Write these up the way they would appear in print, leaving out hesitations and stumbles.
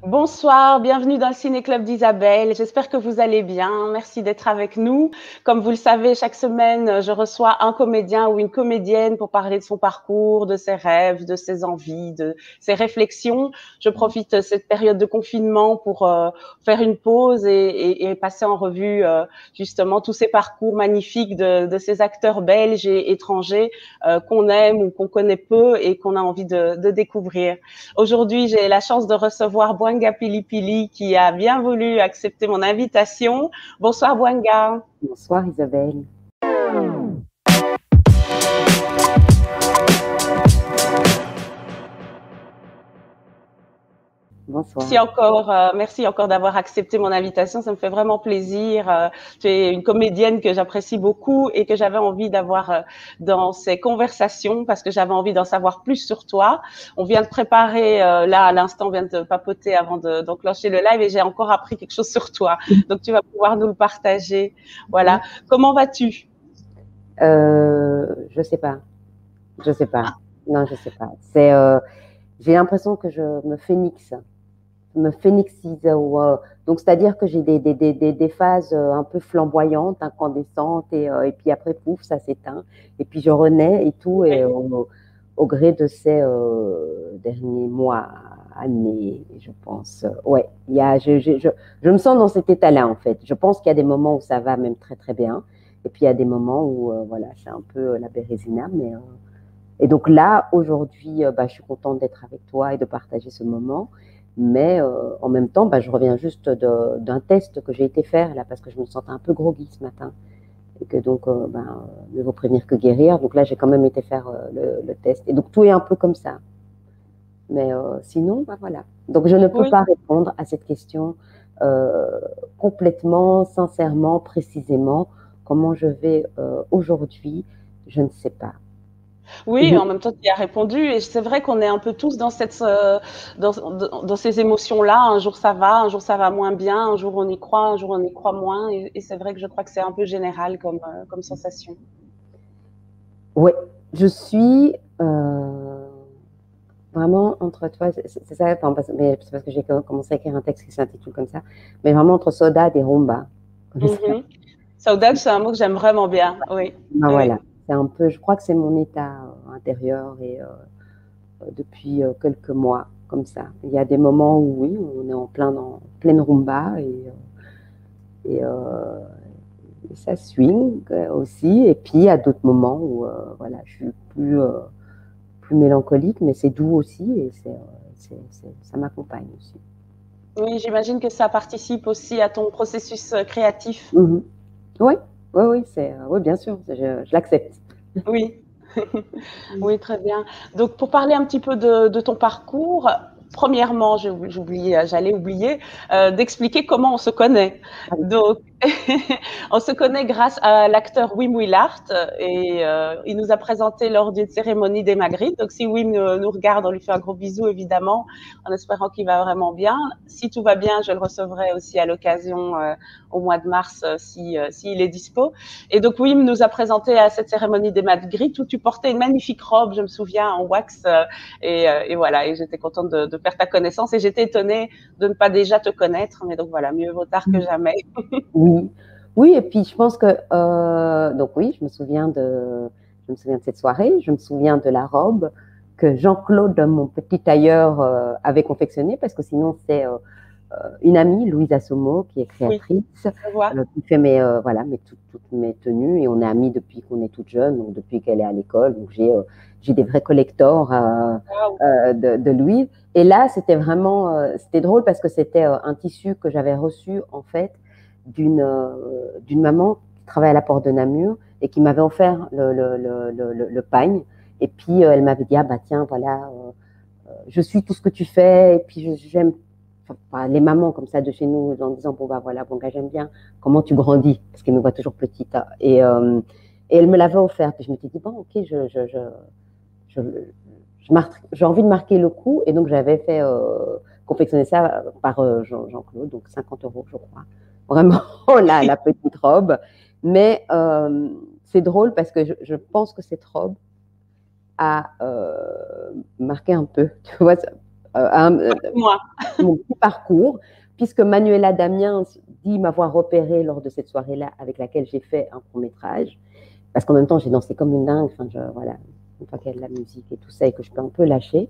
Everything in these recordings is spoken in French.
Bonsoir, bienvenue dans le Ciné-Club d'Isabelle. J'espère que vous allez bien. Merci d'être avec nous. Comme vous le savez, chaque semaine, je reçois un comédien ou une comédienne pour parler de son parcours, de ses rêves, de ses envies, de ses réflexions. Je profite de cette période de confinement pour faire une pause et passer en revue justement tous ces parcours magnifiques de ces acteurs belges et étrangers qu'on aime ou qu'on connaît peu et qu'on a envie de découvrir. Aujourd'hui, j'ai la chance de recevoir Bouanga Pilipili qui a bien voulu accepter mon invitation. Bonsoir Bouanga. Bonsoir Isabelle. Merci Bonsoir. encore, merci encore d'avoir accepté mon invitation. Ça me fait vraiment plaisir. Tu es une comédienne que j'apprécie beaucoup et que j'avais envie d'avoir dans ces conversations parce que j'avais envie d'en savoir plus sur toi. On vient de préparer, là à l'instant, on vient de papoter avant d'enclencher le live et j'ai encore appris quelque chose sur toi. Donc tu vas pouvoir nous le partager. Voilà. Comment vas-tu? Je sais pas. Je sais pas. Non, je sais pas. J'ai l'impression que je me phénixise. Donc, c'est-à-dire que j'ai des phases un peu flamboyantes, incandescentes, et puis après, pouf, ça s'éteint. Et puis, je renais et tout, et au gré de ces derniers mois, années, je pense. Ouais, je me sens dans cet état-là, en fait. Je pense qu'il y a des moments où ça va même très, très bien. Et puis, il y a des moments où, voilà, c'est un peu la bérésina, mais. Et donc là, aujourd'hui, je suis contente d'être avec toi et de partager ce moment. Mais en même temps, je reviens juste d'un test que j'ai été faire là parce que je me sentais un peu groggy ce matin. Et que donc, mieux vaut prévenir que guérir. Donc là, j'ai quand même été faire le test. Et donc, tout est un peu comme ça. Mais sinon, voilà. Donc, je ne peux Oui. pas répondre à cette question complètement, sincèrement, précisément. Comment je vais aujourd'hui, je ne sais pas. Oui, en même temps, tu y as répondu. Et c'est vrai qu'on est un peu tous dans dans ces émotions-là. Un jour ça va moins bien, un jour on y croit, un jour on y croit moins. Et c'est vrai que je crois que c'est un peu général comme sensation. Oui, je suis vraiment entre toi, c'est ça, enfin, mais c'est parce que j'ai commencé à écrire un texte qui s'intitule comme ça, mais vraiment entre soda et rumba, comme ça. Mhm. Saudade, c'est un mot que j'aime vraiment bien. Oui, Voilà, oui. c'est un peu, je crois que c'est mon état intérieur et depuis quelques mois, comme ça. Il y a des moments où oui, on est en pleine rumba et, euh, et ça swing aussi, et puis il y a d'autres moments où voilà, je suis plus mélancolique, mais c'est doux aussi et ça m'accompagne aussi. Oui, j'imagine que ça participe aussi à ton processus créatif. Mhm. Oui, oui, oui, oui, bien sûr, je l'accepte. Oui. Oui, très bien. Donc, pour parler un petit peu de ton parcours, premièrement, j'allais oublier d'expliquer comment on se connaît. Ah oui. Donc, on se connaît grâce à l'acteur Wim Willard et il nous a présenté lors d'une cérémonie des Magritte. Donc, si Wim nous regarde, on lui fait un gros bisou, évidemment, en espérant qu'il va vraiment bien. Si tout va bien, je le recevrai aussi à l'occasion au mois de mars s'il est dispo. Et donc Wim nous a présenté à cette cérémonie des Magritte où tu portais une magnifique robe, je me souviens, en wax. Et voilà, et j'étais contente de faire ta connaissance et j'étais étonnée de ne pas déjà te connaître. Mais donc voilà, mieux vaut tard que jamais. Oui, oui, et puis je pense que donc oui, je me souviens de cette soirée, je me souviens de la robe que Jean-Claude, mon petit tailleur, avait confectionnée parce que sinon c'est une amie, Louise Assomo, qui est Oui, créatrice, je vois. qui fait voilà, toutes mes tenues et on est amis depuis qu'on est toute jeune, donc depuis qu'elle est à l'école. Donc j'ai des vrais collectors Wow. de Louise. Et là, c'était vraiment, c'était drôle parce que c'était un tissu que j'avais reçu en fait d'une maman qui travaille à la Porte de Namur et qui m'avait offert le pagne. Et puis elle m'avait dit, ah bah tiens, voilà, je suis tout ce que tu fais et puis j'aime enfin, les mamans comme ça de chez nous en disant bon bah voilà bon gars j'aime bien comment tu grandis parce qu'elle me voit toujours petite hein. Et elle me l'avait offerte et je m'étais dit bon ok je, j'ai envie de marquer le coup et donc j'avais fait confectionner ça par Jean-Claude donc 50 € je crois vraiment la petite robe mais c'est drôle parce que je pense que cette robe a marqué un peu tu vois Moi. mon petit parcours, puisque Manuela Damiens dit m'avoir repéré lors de cette soirée-là avec laquelle j'ai fait un court-métrage. Parce qu'en même temps, j'ai dansé comme une dingue. Enfin, voilà, une fois qu'il y a de la musique et tout ça, et que je peux un peu lâcher.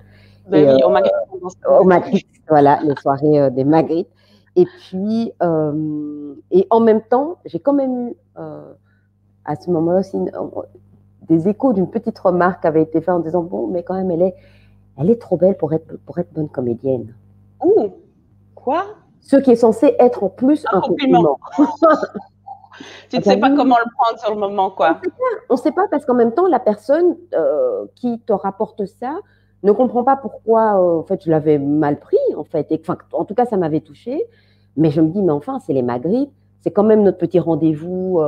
Ben Et oui, au Maghreb, on danse comme au des Magritte, voilà, les soirées des Magritte. Et puis, et en même temps, j'ai quand même eu à ce moment-là aussi des échos d'une petite remarque qui avait été faite en disant bon, mais quand même, elle est trop belle pour être bonne comédienne. Ouh, quoi? Ce qui est censé être en plus un compliment. Tu ne sais pas comment le prendre sur le moment, quoi. On ne sait pas parce qu'en même temps, la personne qui te rapporte ça ne comprend pas pourquoi, en fait, je l'avais mal pris, en fait. Et, enfin, en tout cas, ça m'avait touchée. Mais je me dis, mais enfin, c'est les Magritte. C'est quand même notre petit rendez-vous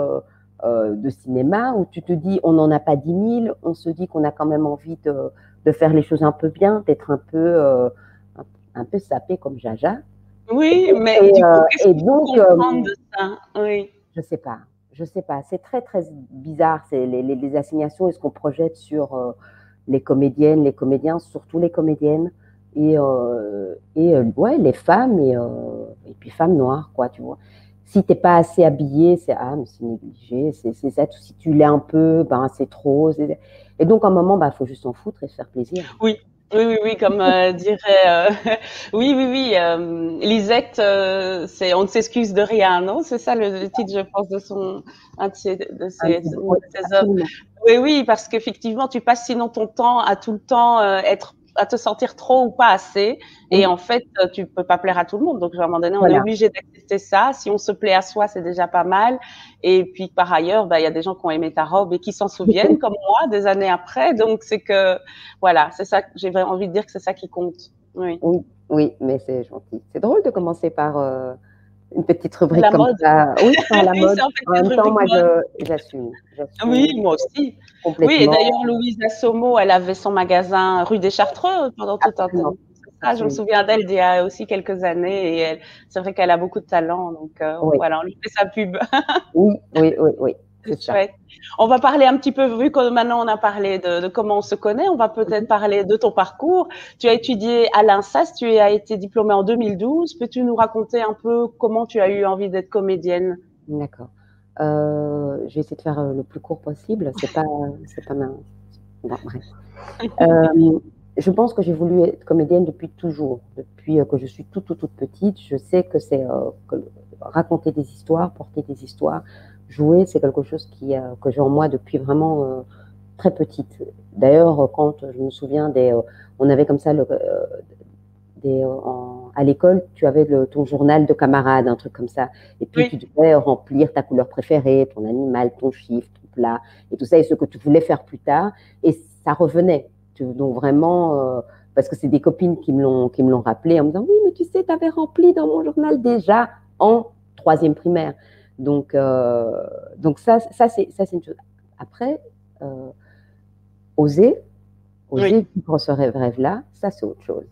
de cinéma où tu te dis, on n'en a pas 10 000. On se dit qu'on a quand même envie de faire les choses un peu bien, d'être un peu sapé comme Jaja. Oui, mais du coup, qu'est-ce qu'il faut comprendre de ça? Oui. Je sais pas. Je sais pas. C'est très, très bizarre, c'est les assignations et ce qu'on projette sur les comédiennes, les comédiens, surtout les comédiennes, et ouais, les femmes, et puis femmes noires, quoi, tu vois. Si t'es pas assez habillée, mais c'est négligé, c'est ça. Si tu l'es un peu, ben, c'est trop. Et donc, à un moment, bah, faut juste s'en foutre et se faire plaisir. Oui. Oui, comme dirait. Oui, Lisette, c'est on ne s'excuse de rien, non? C'est ça le titre, je pense, de un de ses œuvres. Oui, parce qu'effectivement, tu passes sinon ton temps à tout le temps à te sentir trop ou pas assez. Et en fait, tu peux pas plaire à tout le monde. Donc, à un moment donné, on est obligé d'accepter ça. Si on se plaît à soi, c'est déjà pas mal. Et puis, par ailleurs, il y a des gens qui ont aimé ta robe et qui s'en souviennent, comme moi, des années après. Donc, c'est que, voilà, c'est ça. J'ai vraiment envie de dire que c'est ça qui compte. Oui. Oui, mais c'est gentil. C'est drôle de commencer par une petite rubrique la comme mode. ça. Oui, par la mode. En même temps, moi, j'assume. Oui, moi aussi. Complètement. Oui, et d'ailleurs, Louise Assomo, elle avait son magasin rue des Chartreux pendant tout un temps. Je me souviens d'elle d'il y a aussi quelques années et c'est vrai qu'elle a beaucoup de talent. Donc, voilà, on lui fait sa pub. Oui. C'est chouette. On va parler un petit peu, vu que maintenant on a parlé de comment on se connaît, on va peut-être parler de ton parcours. Tu as étudié à l'INSAS, tu as été diplômée en 2012. Peux-tu nous raconter un peu comment tu as eu envie d'être comédienne? D'accord. Je vais essayer de faire le plus court possible. C'est pas ma. Bon, bref. Je pense que j'ai voulu être comédienne depuis toujours, depuis que je suis toute petite. Je sais que c'est raconter des histoires, porter des histoires, jouer, c'est quelque chose que j'ai en moi depuis vraiment très petite. D'ailleurs, quand je me souviens on avait comme ça à l'école, tu avais ton journal de camarade, un truc comme ça. Et puis, tu devais remplir ta couleur préférée, ton animal, ton chiffre, ton plat, et tout ça, et ce que tu voulais faire plus tard. Et ça revenait. Donc, vraiment, parce que c'est des copines qui me l'ont rappelé en me disant, oui, mais tu sais, tu avais rempli dans mon journal déjà en 3e primaire. Donc ça c'est une chose. Après, oser vivre ce rêve-là, ça, c'est autre chose.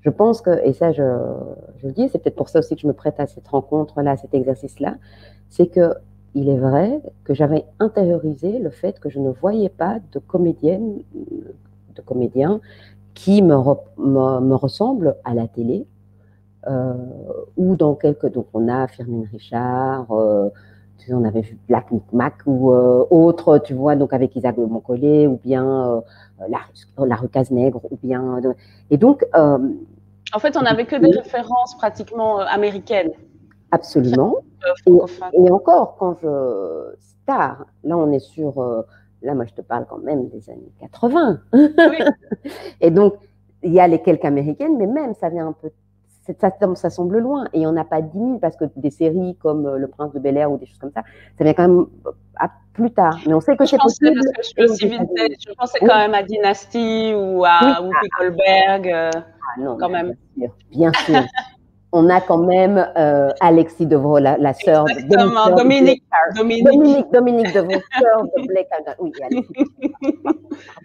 Je pense que, et ça je le dis, c'est peut-être pour ça aussi que je me prête à cette rencontre-là, à cet exercice-là, c'est que il est vrai que j'avais intériorisé le fait que je ne voyais pas de comédienne, de comédien qui me ressemble à la télé ou dans donc on a Firmin Richard, on avait vu Black Micmac ou autre, tu vois, donc avec Isaac de Montcollet ou bien la Rucasse Nègre ou bien et donc en fait, on n'avait que des références pratiquement américaines. Absolument. Et encore, quand Star, là on est sur, là moi je te parle quand même des années 80. Oui. Et donc, il y a les quelques américaines, mais même ça vient un peu, ça semble loin. Et on n'a pas 10 000 parce que des séries comme Le Prince de Bel-Air ou des choses comme ça vient quand même plus tard. Mais on sait que c'est possible. Je pensais quand même à Dynasty ou à Whoopi Goldberg. Non, quand même. Bien sûr. On a quand même Alexis Devaux, la sœur de Dominique Devaux, sœur de Blake. Oui, Alexis.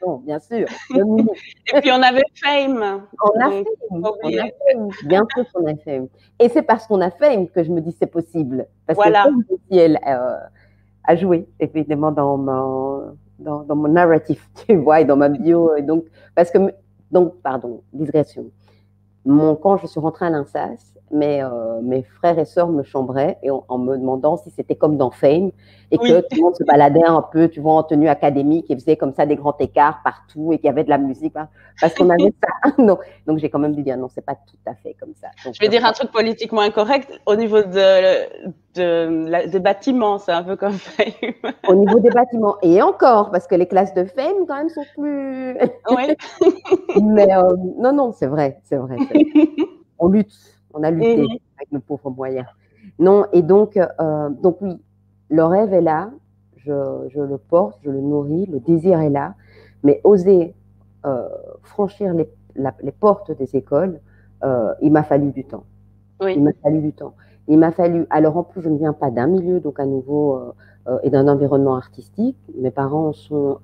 Pardon, bien sûr. Dominique. Et puis on avait Fame. On a Fame. Bien sûr qu'on a Fame. Et c'est parce qu'on a Fame que je me dis c'est possible. Parce que Fame aussi, elle a joué, évidemment, dans mon narratif, tu vois, et dans ma bio. Et donc, pardon, digression. quand je suis rentrée à l'INSAS, mes frères et sœurs me chambraient en me demandant si c'était comme dans Fame et que Oui. tout le monde se baladait un peu, tu vois, en tenue académique et faisait comme ça des grands écarts partout et qu'il y avait de la musique, parce qu'on avait ça. Donc j'ai quand même dû dire non, c'est pas tout à fait comme ça. Donc, Je vais dire un truc politiquement incorrect. Au niveau des bâtiments, c'est un peu comme Fame. au niveau des bâtiments, et encore, parce que les classes de Fame, quand même, sont plus. Oui. Mais non, non, c'est vrai, c'est vrai, c'est vrai. On lutte, on a lutté Mhm. avec nos pauvres moyens. Non, et donc oui, le rêve est là, je le porte, je le nourris, le désir est là, mais oser franchir les portes des écoles, il m'a fallu du temps. Il Oui. m'a fallu du temps. Il m'a fallu. Alors en plus, je ne viens pas d'un milieu, donc à nouveau, et d'un environnement artistique. Mes parents sont,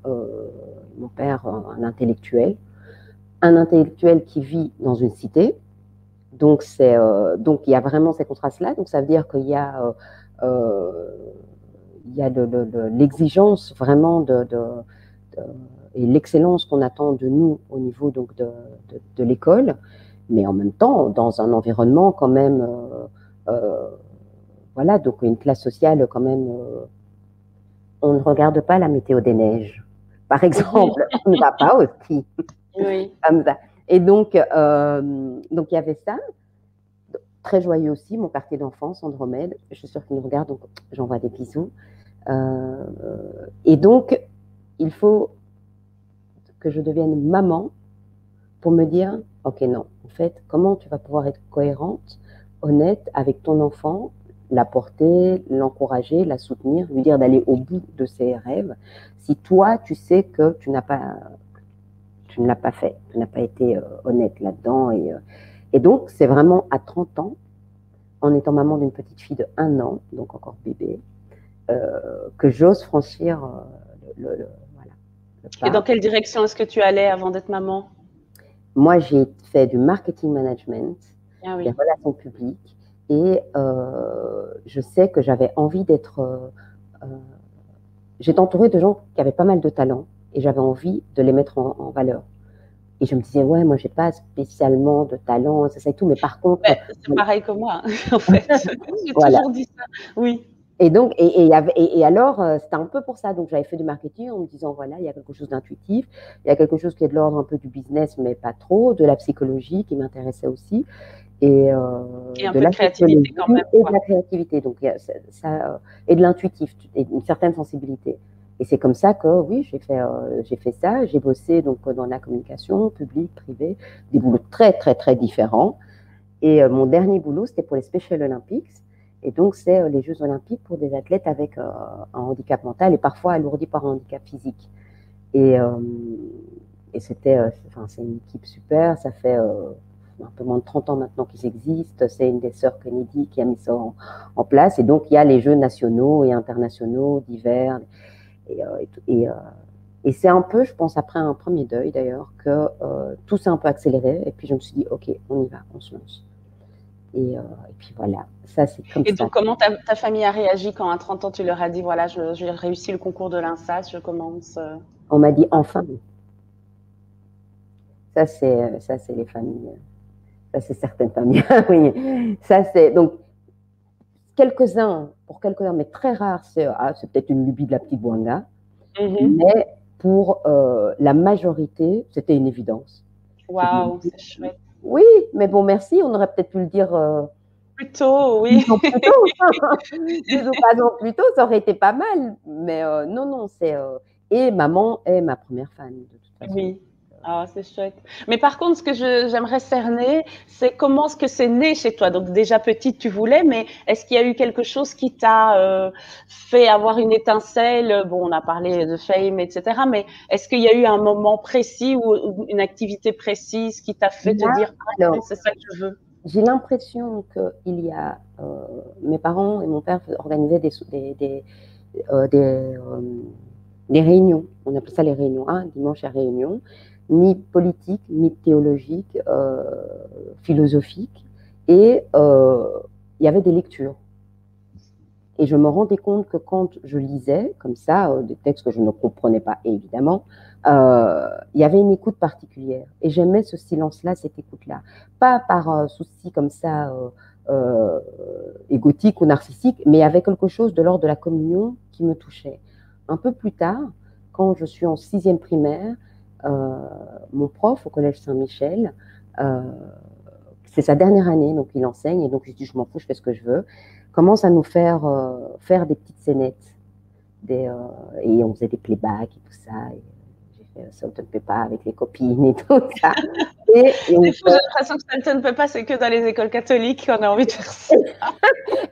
mon père, un intellectuel qui vit dans une cité. Donc il y a vraiment ces contrastes-là. Donc ça veut dire qu'il y a, il y a l'exigence vraiment de, et l'excellence qu'on attend de nous au niveau donc de l'école, mais en même temps dans un environnement quand même, voilà, donc une classe sociale quand même. On ne regarde pas la météo des neiges, par exemple. On ne va pas au ski Oui. comme ça. Et donc il y avait ça. Très joyeux aussi, mon quartier d'enfance, Andromède. Je suis sûre qu'il nous regarde, donc j'envoie des bisous. Euh, et donc, il faut que je devienne maman pour me dire, ok, non, en fait, comment tu vas pouvoir être cohérente, honnête avec ton enfant, la porter, l'encourager, la soutenir, lui dire d'aller au bout de ses rêves, si toi, tu sais que tu ne l'as pas fait, tu n'as pas été honnête là-dedans. Et donc, c'est vraiment à 30 ans, en étant maman d'une petite fille de 1 an, donc encore bébé, que j'ose franchir voilà, le Et dans pas. quelle direction est-ce que tu allais avant d'être maman? Moi, j'ai fait du marketing management, Ah des oui. relations publiques, et je sais que j'avais envie d'être. J'étais entourée de gens qui avaient pas mal de talent, et j'avais envie de les mettre en valeur. Et je me disais, ouais, moi, j'ai pas spécialement de talent, ça et tout, mais par contre, Ouais, c'est pareil que moi, en fait. J'ai voilà. toujours dit ça. Oui. Et donc, alors, c'était un peu pour ça. Donc, j'avais fait du marketing en me disant, voilà, il y a quelque chose d'intuitif, il y a quelque chose qui est de l'ordre un peu du business, mais pas trop, de la psychologie qui m'intéressait aussi, et Et un de peu la de créativité sociologie quand même, et de quoi. la créativité. Donc, il y a et de l'intuitif, et une certaine sensibilité. Et c'est comme ça que, oui, j'ai fait ça. J'ai bossé donc dans la communication, publique, privée, des boulots très, très, très différents. Et mon dernier boulot, c'était pour les Special Olympics. Et donc, c'est les Jeux Olympiques pour des athlètes avec un handicap mental et parfois alourdi par un handicap physique. Et, euh, et c'est une équipe super. Ça fait un peu moins de 30 ans maintenant qu'ils existent. C'est une des sœurs Kennedy qui a mis ça en place. Et donc, il y a les Jeux nationaux et internationaux d'hiver. Et, euh, et, euh, et c'est un peu, je pense, après un premier deuil d'ailleurs, que tout s'est un peu accéléré. Et puis, je me suis dit, OK, on y va, on se lance. Et puis voilà, ça c'est comme Et ça. donc, comment ta famille a réagi quand à 30 ans tu leur as dit, voilà, j'ai réussi le concours de l'INSAS, je commence. On m'a dit enfin. Ça c'est les familles. Ça c'est certaines familles. Oui. Ça c'est donc pour quelques-uns, mais très rares, c'est peut-être une lubie de la petite Bouanga. Mais pour la majorité, c'était une évidence. Waouh, c'est chouette. Oui, mais bon, merci. On aurait peut-être pu le dire Plutôt, 10 oui. ans plus tôt. 10 ou 15 ans plus tôt, ça aurait été pas mal. Mais non, non, c'est. Et maman est ma première fan, de toute façon. Oui. Ah, c'est chouette. Mais par contre, ce que j'aimerais cerner, c'est comment est-ce que c'est né chez toi? Donc déjà petite, tu voulais, mais est-ce qu'il y a eu quelque chose qui t'a fait avoir une étincelle? Bon, on a parlé de Fame, etc. Mais est-ce qu'il y a eu un moment précis ou une activité précise qui t'a fait te Là, dire, ah non, alors, c'est ça que je veux? j'ai l'impression qu'il y a. Mes parents et mon père organisaient des, des réunions. On appelle ça les réunions. Un dimanche à réunion, mi-politique, mi-théologique, philosophique. Et il y avait des lectures. Et je me rendais compte que quand je lisais, comme ça, des textes que je ne comprenais pas, évidemment, il y avait une écoute particulière. Et j'aimais ce silence-là, cette écoute-là. Pas par souci comme ça égotique ou narcissique, mais il y avait quelque chose de l'ordre de la communion qui me touchait. Un peu plus tard, quand je suis en 6e primaire, mon prof au Collège Saint-Michel, c'est sa dernière année, donc il enseigne, et donc je dis je m'en fous, je fais ce que je veux, commence à nous faire faire des petites scénettes. Et on faisait des playbacks et tout ça. Et j'ai fait Salt and Pepper avec les copines et tout ça. C'est fou, j'ai l'impression que Salt and Pepper, c'est que dans les écoles catholiques qu'on a envie de faire ça.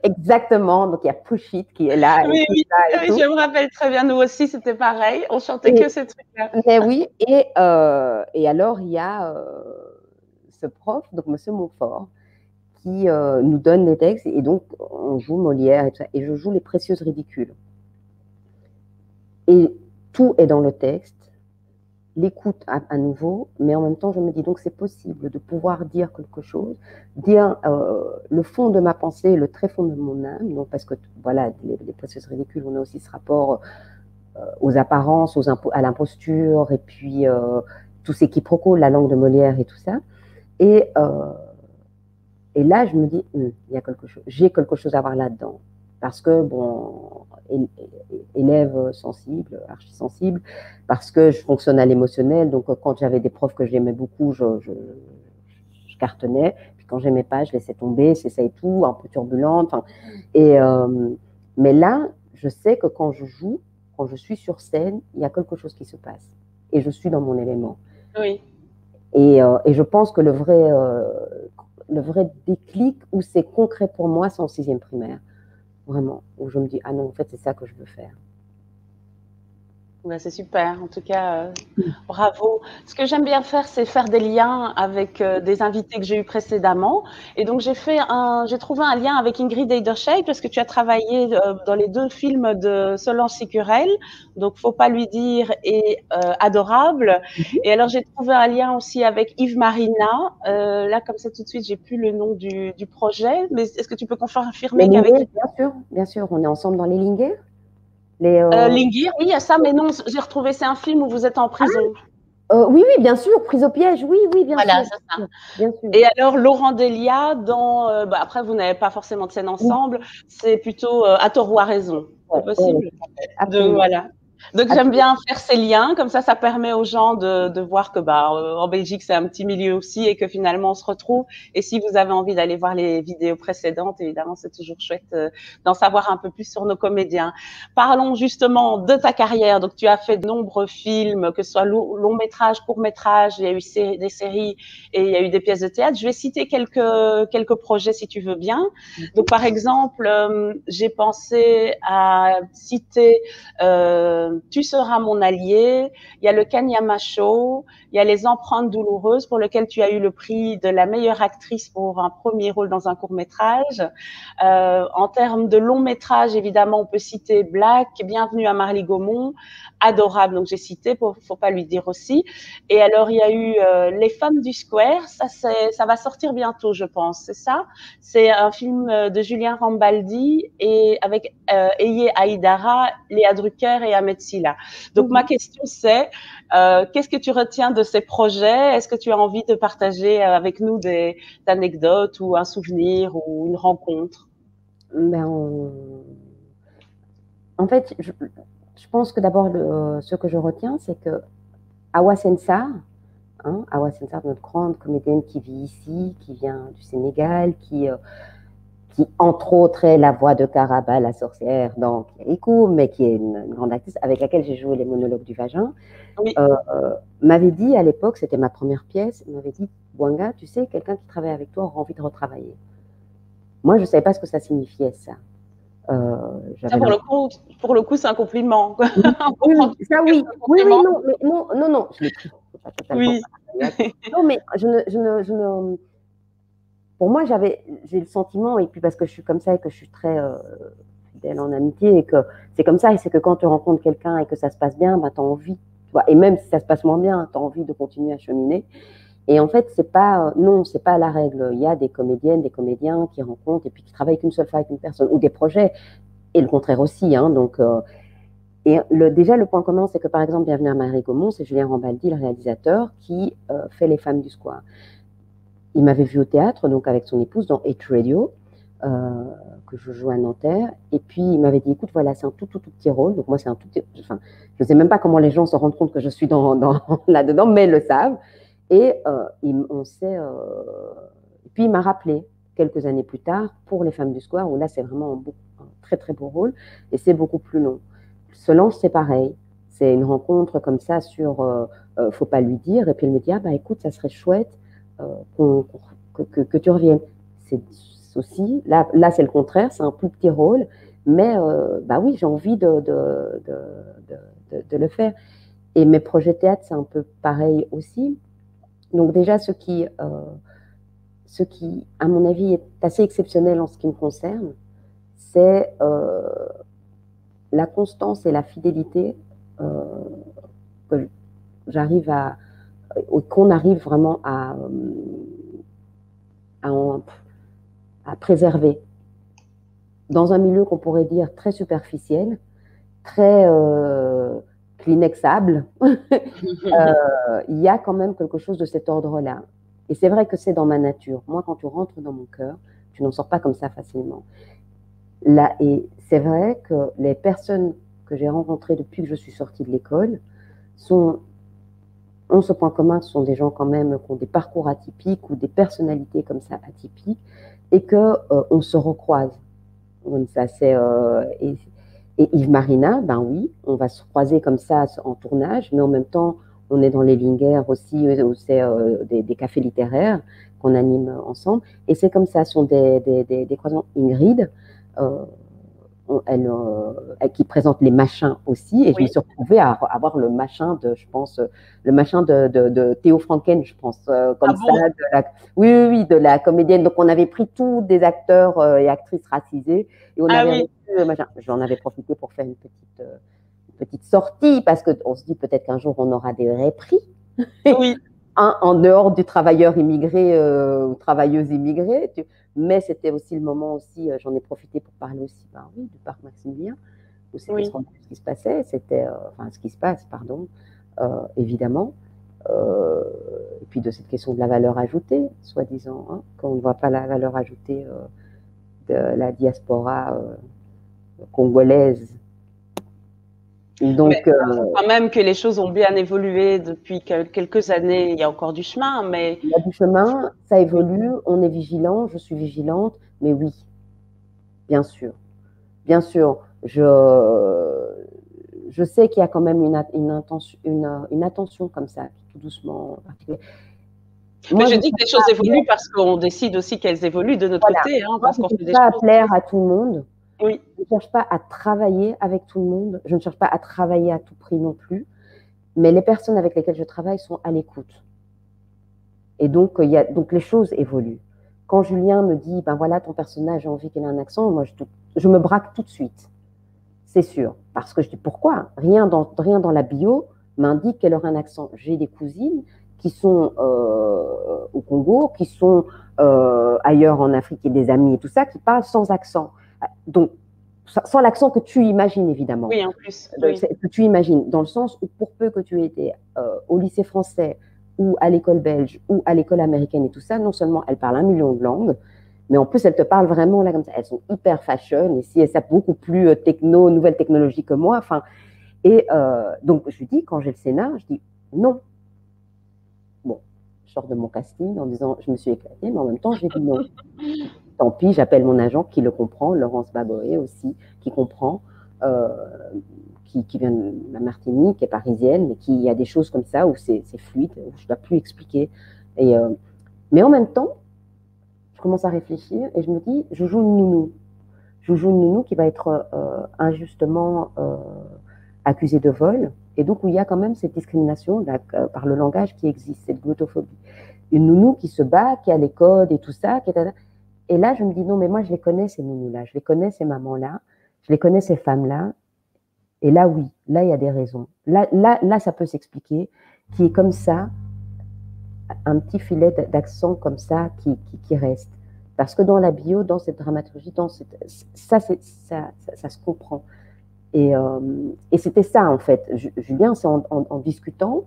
Exactement, donc il y a Push It qui est là. Oui, et oui, ça et oui, tout. je me rappelle très bien, nous aussi, c'était pareil, on chantait que ces trucs-là. Mais oui, et alors il y a ce prof, donc Monsieur Montfort, qui nous donne les textes, et donc on joue Molière et tout ça, et je joue Les Précieuses Ridicules. Et tout est dans le texte, l'écoute à nouveau, mais en même temps je me dis donc c'est possible de pouvoir dire quelque chose, dire le fond de ma pensée, le très fond de mon âme, donc parce que voilà, les Précieuses Ridicules, on a aussi ce rapport aux apparences, à l'imposture, et puis tout ce quiproquos, la langue de Molière et tout ça. Et là, je me dis, il y a quelque chose, j'ai quelque chose à voir là-dedans. Parce que, bon, élève sensible, archi-sensible, parce que je fonctionne à l'émotionnel, donc quand j'avais des profs que j'aimais beaucoup, je cartonnais, puis quand j'aimais pas, je laissais tomber, c'est ça et tout, un peu turbulente. Mais là, je sais que quand je joue, quand je suis sur scène, il y a quelque chose qui se passe. Et je suis dans mon élément. Oui. Et je pense que le vrai déclic où c'est concret pour moi, c'est en 6e primaire. Vraiment. Où je me dis, ah non, en fait, c'est ça que je veux faire. Ben, c'est super, en tout cas, bravo. Ce que j'aime bien faire, c'est faire des liens avec des invités que j'ai eus précédemment. Et donc, j'ai trouvé un lien avec Ingrid Eiderscheid parce que tu as travaillé dans les 2 films de Solange Sicurel, donc Faut pas lui dire et Adorable. Et alors, j'ai trouvé un lien aussi avec Yves Marina. Là, comme ça, tout de suite, j'ai plus le nom du projet, mais est-ce que tu peux confirmer qu'avec bien sûr, on est ensemble dans les Linguères. Linguire, oui, il y a ça, mais non, j'ai retrouvé, c'est un film où vous êtes en prison. Oui, bien sûr, Prise au piège, oui, bien voilà, sûr. C'est ça. Bien sûr. Et alors, Laurent Delia, après, vous n'avez pas forcément de scène ensemble, c'est plutôt à tort ou à raison. C'est possible voilà. Donc, j'aime bien faire ces liens, comme ça permet aux gens de voir que en Belgique, c'est un petit milieu aussi et que finalement, on se retrouve. Et si vous avez envie d'aller voir les vidéos précédentes, évidemment, c'est toujours chouette d'en savoir un peu plus sur nos comédiens. Parlons justement de ta carrière. Donc, tu as fait de nombreux films, que ce soit long métrage, court métrage, il y a eu des séries et il y a eu des pièces de théâtre. Je vais citer quelques projets si tu veux bien. Donc, par exemple, j'ai pensé à citer Tu seras mon allié, il y a le Kanyama Show, il y a les Empreintes douloureuses pour lequel tu as eu le prix de la meilleure actrice pour un premier rôle dans un court-métrage. En termes de long métrage, évidemment, on peut citer Black, Bienvenue à Marly-Gaumont, Adorable, donc j'ai cité, faut pas lui dire aussi. Et alors, il y a eu Les Femmes du Square, ça va sortir bientôt, je pense, c'est ça? C'est un film de Julien Rambaldi et avec Eye Aïdara, Léa Drucker et Ahmed Silla. Donc, ma question, c'est qu'est-ce que tu retiens de ces projets? Est-ce que tu as envie de partager avec nous des anecdotes ou un souvenir ou une rencontre? En fait, je pense que d'abord, ce que je retiens, c'est que Awa Sensar, Awa Sensar, notre grande comédienne qui vit ici, qui vient du Sénégal, qui entre autres est la voix de Karaba, la sorcière dans Kirikou, mais qui est une grande actrice avec laquelle j'ai joué les monologues du vagin, oui. M'avait dit à l'époque, c'était ma première pièce, m'avait dit, Bouanga, tu sais, quelqu'un qui travaille avec toi aura envie de retravailler. Moi, je ne savais pas ce que ça signifiait, ça. Ça, pour le coup, c'est un compliment. Oui, ça, oui. Oui, non, je l'ai pris. Oui. Non, mais pour moi, j'ai le sentiment, et puis parce que je suis comme ça et que je suis très fidèle en amitié, et que c'est comme ça, et c'est que quand tu rencontres quelqu'un et que ça se passe bien, tu as envie, tu vois, et même si ça se passe moins bien, tu as envie de continuer à cheminer. Et en fait, c'est pas la règle. Il y a des comédiennes, des comédiens qui rencontrent et puis qui travaillent qu'une seule fois avec une personne, ou des projets. et le contraire aussi. Hein, donc, et déjà, le point commun, c'est que par exemple, Bienvenue à Marie-Gaumont, c'est Julien Rambaldi, le réalisateur, qui fait Les Femmes du Square. Il m'avait vu au théâtre, donc avec son épouse, dans H Radio, que je joue à Nanterre. Et puis, il m'avait dit, écoute, voilà, c'est un tout petit rôle. Donc, moi, c'est un tout petit... Enfin, je ne sais même pas comment les gens se rendent compte que je suis là-dedans, mais ils le savent. Et on sait... Et puis, il m'a rappelé, quelques années plus tard, pour Les Femmes du Square, où là, c'est vraiment un très beau rôle. Et c'est beaucoup plus long. Solange, c'est pareil. C'est une rencontre comme ça sur faut pas lui dire. Et puis, elle me dit, ah, bah, écoute, ça serait chouette que tu reviennes. C'est aussi, là c'est le contraire, c'est un plus petit rôle, mais bah oui, j'ai envie de le faire. Et mes projets théâtre, c'est un peu pareil aussi. Donc déjà, ce qui, à mon avis, est assez exceptionnel en ce qui me concerne, c'est la constance et la fidélité que j'arrive qu'on arrive vraiment à préserver dans un milieu qu'on pourrait dire très superficiel, très kleenexable. Il y a quand même quelque chose de cet ordre-là. Et c'est vrai que c'est dans ma nature. Moi, quand tu rentres dans mon cœur, tu n'en sors pas comme ça facilement. Là, et c'est vrai que les personnes que j'ai rencontrées depuis que je suis sortie de l'école ont ce point commun, ce sont des gens quand même qui ont des parcours atypiques ou des personnalités comme ça atypiques, et qu'on se recroise. Comme ça, et Yves Marina, ben oui, on va se croiser comme ça en tournage, mais en même temps, on est dans les Lingères aussi, où c'est des cafés littéraires qu'on anime ensemble. Et c'est comme ça, ce sont des croisements. Ingrid, elle qui présente les machins aussi, et je me suis retrouvée à avoir le machin je pense, le machin de Théo Franken, je pense, comme ça, oui, de la comédienne. Donc on avait pris tous des acteurs et actrices racisés, et on avait reçu le machin. J'en avais profité pour faire une petite sortie, parce qu'on se dit peut-être qu'un jour on aura des vrais prix. Oui. En dehors du travailleur immigré ou travailleuse immigrée, mais c'était aussi le moment aussi, j'en ai profité pour parler aussi du parc Maximilien, où c'était ce qui se passait, ce qui se passe, pardon, évidemment, et puis de cette question de la valeur ajoutée, soi-disant, hein, quand on ne voit pas la valeur ajoutée de la diaspora congolaise. Donc, quand même que les choses ont bien évolué depuis quelques années. Il y a encore du chemin, mais... Il y a du chemin, ça évolue, on est vigilant, je suis vigilante, mais oui, bien sûr. Bien sûr, je sais qu'il y a quand même une attention comme ça, tout doucement. Mais je dis que les choses évoluent parce qu'on décide aussi qu'elles évoluent de notre côté. Hein, parce qu'on ne cherche pas à plaire à tout le monde. Oui. Je ne cherche pas à travailler avec tout le monde. Je ne cherche pas à travailler à tout prix non plus. Mais les personnes avec lesquelles je travaille sont à l'écoute. Et donc, donc les choses évoluent. Quand Julien me dit, ben voilà, ton personnage, j'ai envie qu'il ait un accent, moi, je me braque tout de suite. C'est sûr. Parce que je dis, pourquoi ? Rien dans la bio m'indique qu'elle aura un accent. J'ai des cousines qui sont au Congo, qui sont ailleurs en Afrique, et des amis et tout ça, qui parlent sans accent. Donc, sans l'accent que tu imagines, évidemment. Oui, en plus. Oui. Que tu imagines, dans le sens où pour peu que tu aies été au lycée français ou à l'école belge ou à l'école américaine et tout ça, non seulement elle parle 1 million de langues, mais en plus, elles te parlent vraiment là comme ça. Elles sont hyper fashion, et si elles savent beaucoup plus nouvelle technologie que moi. Enfin, et donc, je dis, quand j'ai le Sénat, je dis non. Bon, je sors de mon casting en disant, je me suis éclatée, mais en même temps, j'ai dit non. Tant pis, j'appelle mon agent qui le comprend, Laurence Baboé aussi, qui comprend, qui vient de la Martinique, qui est parisienne, mais qui a des choses comme ça où c'est fluide, où je ne dois plus expliquer. Mais en même temps, je commence à réfléchir et je me dis, je joue une nounou. Je joue une nounou qui va être injustement accusée de vol, et donc où il y a quand même cette discrimination par le langage qui existe, cette glottophobie. Une nounou qui se bat, qui a les codes et tout ça, et là, je me dis, non, mais moi, je les connais, ces nounous-là, je les connais, ces mamans-là, je les connais, ces femmes-là, et là, oui, là, il y a des raisons. Là, ça peut s'expliquer, qui est comme ça, un petit filet d'accent comme ça qui reste. Parce que dans la bio, dans cette dramaturgie, ça se comprend. Et c'était ça, en fait. Julien, c'est en discutant,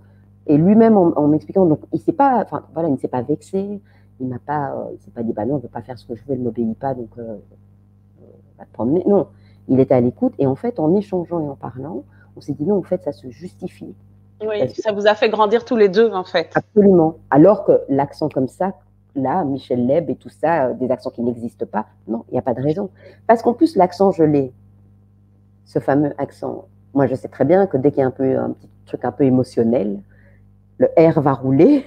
et lui-même en m'expliquant, donc il s'est pas, enfin, voilà, il ne s'est pas vexé, il s'est pas dit, bah non, on ne veut pas faire ce que je veux, elle ne m'obéit pas, donc va te promener. Non, il était à l'écoute, et en fait, en échangeant et en parlant, on s'est dit, non, en fait, ça se justifie. Oui, ça vous a fait grandir tous les deux, en fait. Absolument. Alors que l'accent comme ça, là, Michel Leb et tout ça, des accents qui n'existent pas, non, il n'y a pas de raison. Parce qu'en plus, l'accent, je l'ai. Ce fameux accent. Moi, je sais très bien que dès qu'il y a un petit truc un peu émotionnel, le R va rouler.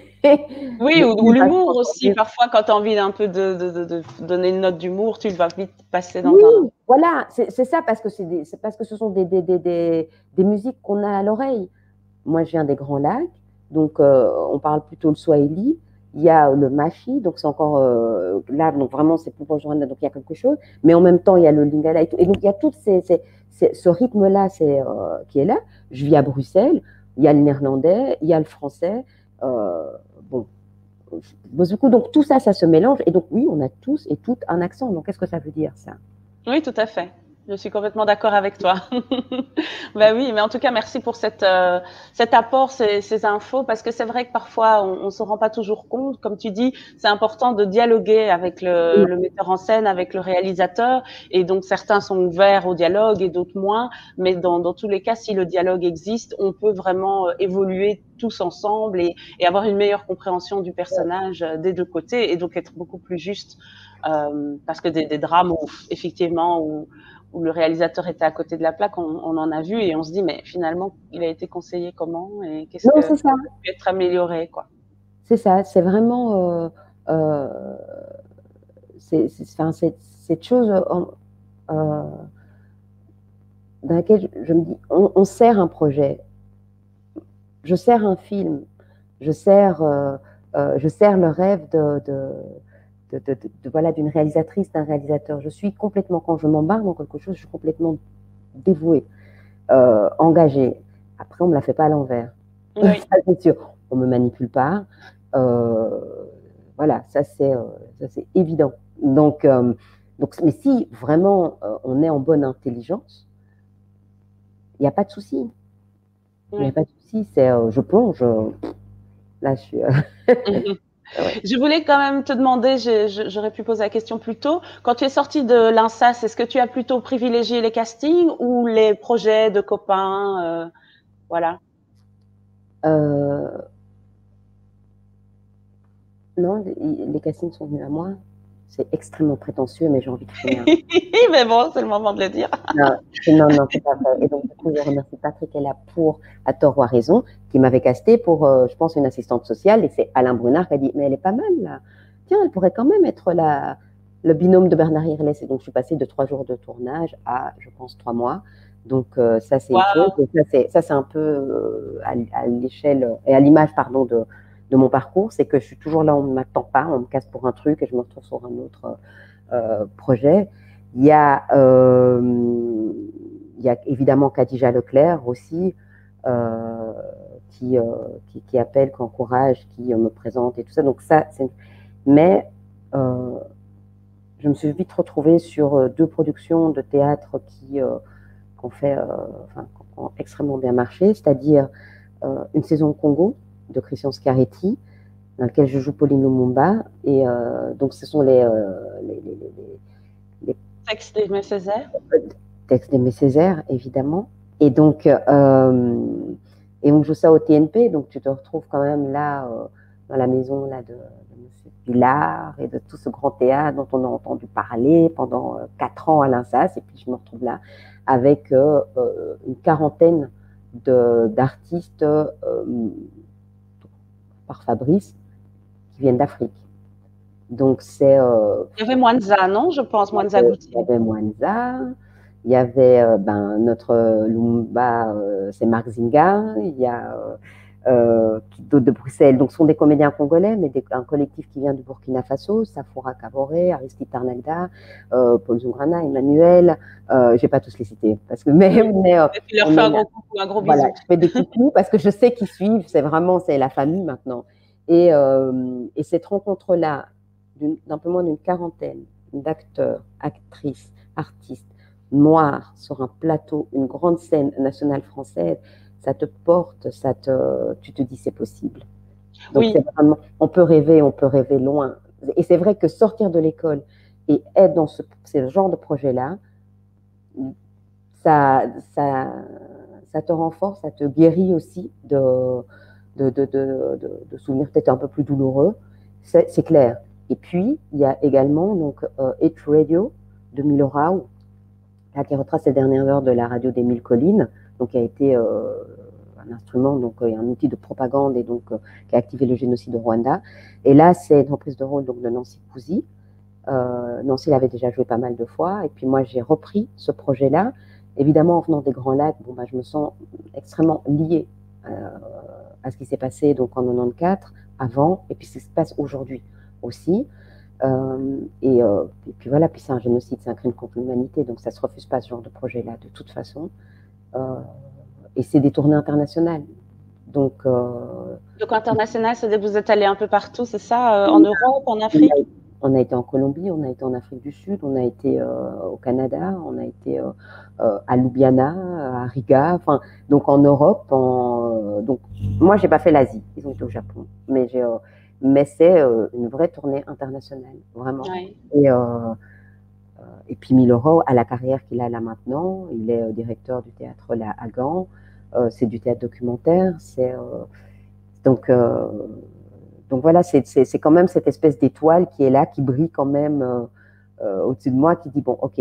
Oui, ou l'humour aussi. Parfois, quand tu as envie d'un peu de donner une note d'humour, tu vas vite passer dans un… Voilà, c'est ça, parce que parce que ce sont des musiques qu'on a à l'oreille. Moi, je viens des Grands Lacs, donc on parle plutôt le swahili. Il y a le machi, donc c'est encore là, donc vraiment c'est pour rejoindre, donc il y a quelque chose. Mais en même temps, il y a le lingala et tout. Et donc il y a tout ce rythme-là qui est là. Je vis à Bruxelles, il y a le néerlandais, il y a le français. Bon, du coup, donc tout ça, ça se mélange. Et donc oui, on a tous et toutes un accent. Donc qu'est-ce que ça veut dire, ça? Oui, tout à fait. Je suis complètement d'accord avec toi. Ben oui, mais en tout cas, merci pour cet apport, ces infos, parce que c'est vrai que parfois, on se rend pas toujours compte. Comme tu dis, c'est important de dialoguer avec le metteur en scène, avec le réalisateur. Et donc, certains sont ouverts au dialogue et d'autres moins. Mais dans tous les cas, si le dialogue existe, on peut vraiment évoluer tous ensemble et avoir une meilleure compréhension du personnage des deux côtés et donc être beaucoup plus juste. Parce que des drames où, effectivement, où le réalisateur était à côté de la plaque, on en a vu et on se dit, mais finalement, il a été conseillé comment et qu'est-ce Non, que c'est ça. peut être amélioré, quoi. C'est ça, c'est vraiment cette chose dans laquelle je me dis, on sert un projet, je sers un film, je sers le rêve voilà, d'une réalisatrice, d'un réalisateur. Je suis complètement, quand je m'embarque dans quelque chose, je suis complètement dévouée, engagée. Après, on ne me la fait pas à l'envers. Oui. Ça, c'est sûr. On ne me manipule pas. Voilà, ça c'est évident. Donc, mais si vraiment on est en bonne intelligence, il n'y a pas de souci. Il n'y a pas de souci. Je plonge. Là, je suis. Ouais. Je voulais quand même te demander, j'aurais pu poser la question plus tôt. Quand tu es sortie de l'INSAS, est-ce que tu as plutôt privilégié les castings ou les projets de copains, voilà. Non, les castings sont venus à moi. C'est extrêmement prétentieux, mais j'ai envie de finir. Mais bon, c'est le moment de le dire. Non, c'est pas vrai. Et donc, du coup, je remercie Patrick Ella pour, à tort ou à raison, qui m'avait casté pour, je pense, une assistante sociale. Et c'est Alain Brunard qui a dit, mais elle est pas mal, là. Tiens, elle pourrait quand même être le binôme de Bernard Hirles. Et donc, je suis passée de 3 jours de tournage à, je pense, 3 mois. Donc, ça, c'est une chose. Et ça, c'est un peu à l'échelle, et à l'image, pardon, de mon parcours. C'est que je suis toujours là, on ne m'attend pas, on me casse pour un truc et je me retrouve sur un autre projet. Il y a évidemment Khadija Leclerc aussi, qui appelle, qui encourage, qui me présente et tout ça. Donc ça, mais je me suis vite retrouvée sur 2 productions de théâtre qui ont extrêmement bien marché, c'est-à-dire une saison au Congo de Christian Scaretti, dans laquelle je joue Pauline Lumumba. Et donc ce sont les textes d'Aimé Césaire. Texte d'Aimé Césaire, évidemment. Et donc, on joue ça au TNP, donc tu te retrouves quand même là, dans la maison là, de M. Villard et de tout ce grand théâtre dont on a entendu parler pendant 4 ans à l'INSAS. Et puis je me retrouve là avec une quarantaine d'artistes par Fabrice qui viennent d'Afrique. Donc c'est. Il y avait Mwanza, non? Je pense, Mwanza Goutier. Il y avait Mwanza. Il y avait notre Lumumba, c'est Marc Zinga. Il y a d'autres de Bruxelles. Donc, ce sont des comédiens congolais, mais un collectif qui vient du Burkina Faso, Safoura Kavoré, Aristide Tarnagda, Paul Zungrana, Emmanuel. Je ne vais pas tous les citer. Parce que, mais tu leur fais un gros coucou, un gros bisou. Voilà, je fais des coucous parce que je sais qu'ils suivent. C'est la famille maintenant. Et cette rencontre-là, d'un peu moins d'une quarantaine d'acteurs, actrices, artistes noirs sur un plateau, une grande scène nationale française, ça te porte, tu te dis c'est possible. Donc Oui, c'est vraiment, on peut rêver loin. Et c'est vrai que sortir de l'école et être dans ce genre de projet-là, ça, ça, ça te renforce, ça te guérit aussi de souvenirs peut-être un peu plus douloureux. C'est clair. Et puis, il y a également donc, Hit Radio de Milo Rau, qui retrace les dernières heures de la radio d'Émile Colline, donc qui a été un instrument, donc un outil de propagande et donc qui a activé le génocide au Rwanda. Et là, c'est une reprise de rôle donc, de Nancy Cousy. Nancy l'avait déjà joué pas mal de fois, et puis moi j'ai repris ce projet-là. Évidemment, en venant des Grands Lacs, bon, bah, je me sens extrêmement liée à ce qui s'est passé donc en 94, avant, et puis ce qui se passe aujourd'hui aussi. Et puis voilà, puis c'est un génocide, c'est un crime contre l'humanité, donc ça ne se refuse pas ce genre de projet-là de toute façon. Et c'est des tournées internationales. Donc, international, c'est-à-dire que vous êtes allé un peu partout, c'est ça, en Europe, en Afrique? on a été en Colombie, on a été en Afrique du Sud, on a été au Canada, on a été à Ljubljana, à Riga, enfin, donc en Europe. Donc, moi, j'ai pas fait l'Asie, ils ont été au Japon, mais c'est une vraie tournée internationale, vraiment. Oui. Et puis Miloro a la carrière qu'il a là maintenant. Il est directeur du théâtre là à Gand. C'est du théâtre documentaire. Donc, euh, donc voilà, c'est quand même cette espèce d'étoile qui est là, qui brille quand même au-dessus de moi, qui dit bon, ok,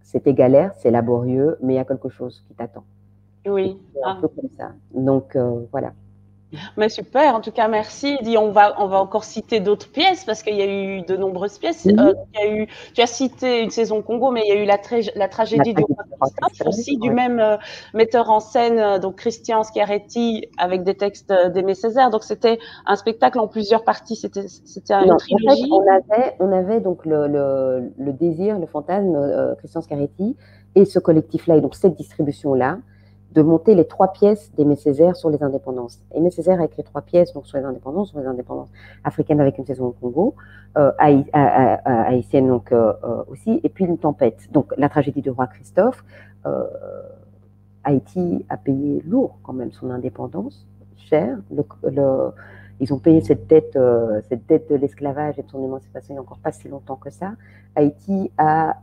c'était galère, c'est laborieux, mais il y a quelque chose qui t'attend. Oui. C'est un Ah. peu comme ça. Donc voilà. Mais super, en tout cas, merci. Dis, on va encore citer d'autres pièces parce qu'il y a eu de nombreuses pièces. Tu as cité une saison Congo, mais il y a eu la La tragédie du roi tragédie Christophe aussi, du ouais. même metteur en scène, donc Christian Schiaretti, avec des textes d'Aimé Césaire. Donc c'était un spectacle en plusieurs parties. C'était une Non, en fait, trilogie. on avait donc le désir, le fantasme, Christian Scaretti et ce collectif-là, et donc cette distribution-là, de monter les 3 pièces d'Aimé Césaire sur les indépendances. Aimé Césaire a écrit 3 pièces donc, sur les indépendances africaines avec une saison au Congo, haïtienne donc, aussi, et puis une tempête. Donc la tragédie du roi Christophe. Haïti a payé lourd quand même son indépendance, cher. Ils ont payé cette dette de l'esclavage et de son émancipation il n'y a encore pas si longtemps que ça. Haïti a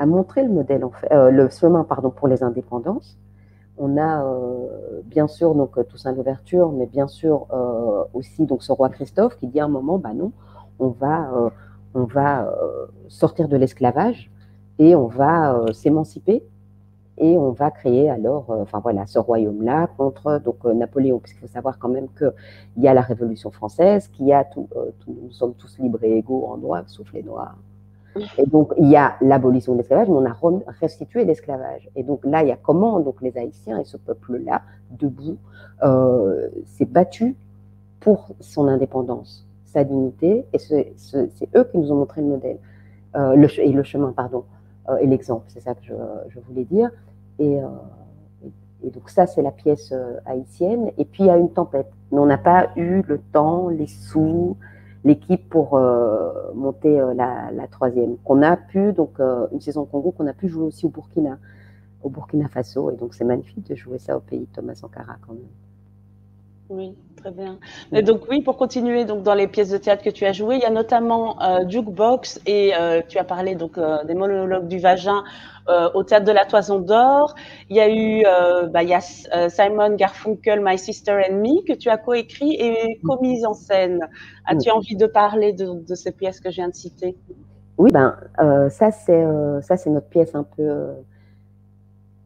montré le modèle, en fait, le chemin pardon, pour les indépendances. On a bien sûr donc Toussaint l'ouverture, mais bien sûr aussi donc ce roi Christophe qui dit à un moment, bah non, on va sortir de l'esclavage et on va s'émanciper et on va créer alors, enfin voilà, ce royaume-là contre donc Napoléon, parce qu'il faut savoir quand même qu'il y a la Révolution française, nous sommes tous libres et égaux en droit, sauf les Noirs. Et donc, il y a l'abolition de l'esclavage, mais on a restitué l'esclavage. Et donc là, il y a comment donc, les Haïtiens et ce peuple-là, debout, s'est battu pour son indépendance, sa dignité, et c'est eux qui nous ont montré le modèle, le chemin, pardon, et l'exemple, c'est ça que je voulais dire. Et, euh, et donc ça, c'est la pièce haïtienne. Et puis, il y a une tempête. Mais on n'a pas eu le temps, les sous, l'équipe pour monter la troisième. Qu'on a pu, donc une saison au Congo, qu'on a pu jouer aussi au Burkina Faso. Et donc, c'est magnifique de jouer ça au pays de Thomas Sankara quand même. Oui, très bien. Et donc oui, pour continuer donc dans les pièces de théâtre que tu as jouées, il y a notamment Jukebox et tu as parlé donc des monologues du vagin au théâtre de la Toison d'Or. Il y a eu il y a Simon Garfunkel, My Sister and Me que tu as coécrit et co-mise en scène. As-tu envie de parler de ces pièces que je viens de citer? Oui, ben ça c'est notre pièce un peu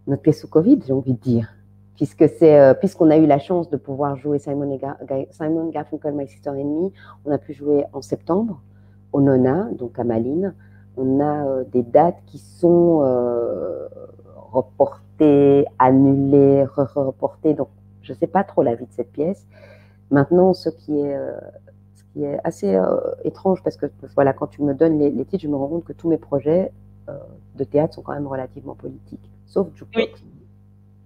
notre pièce sous Covid, j'ai envie de dire. Puisqu'on a eu la chance de pouvoir jouer Simon Garfunkel, My Sister and Me, on a pu jouer en septembre au Nona, donc à Malines. On a des dates qui sont reportées, annulées, reportées. Donc, je ne sais pas trop la vie de cette pièce. Maintenant, ce qui est assez étrange, parce que voilà, quand tu me donnes les titres, je me rends compte que tous mes projets de théâtre sont quand même relativement politiques, sauf Jukebox,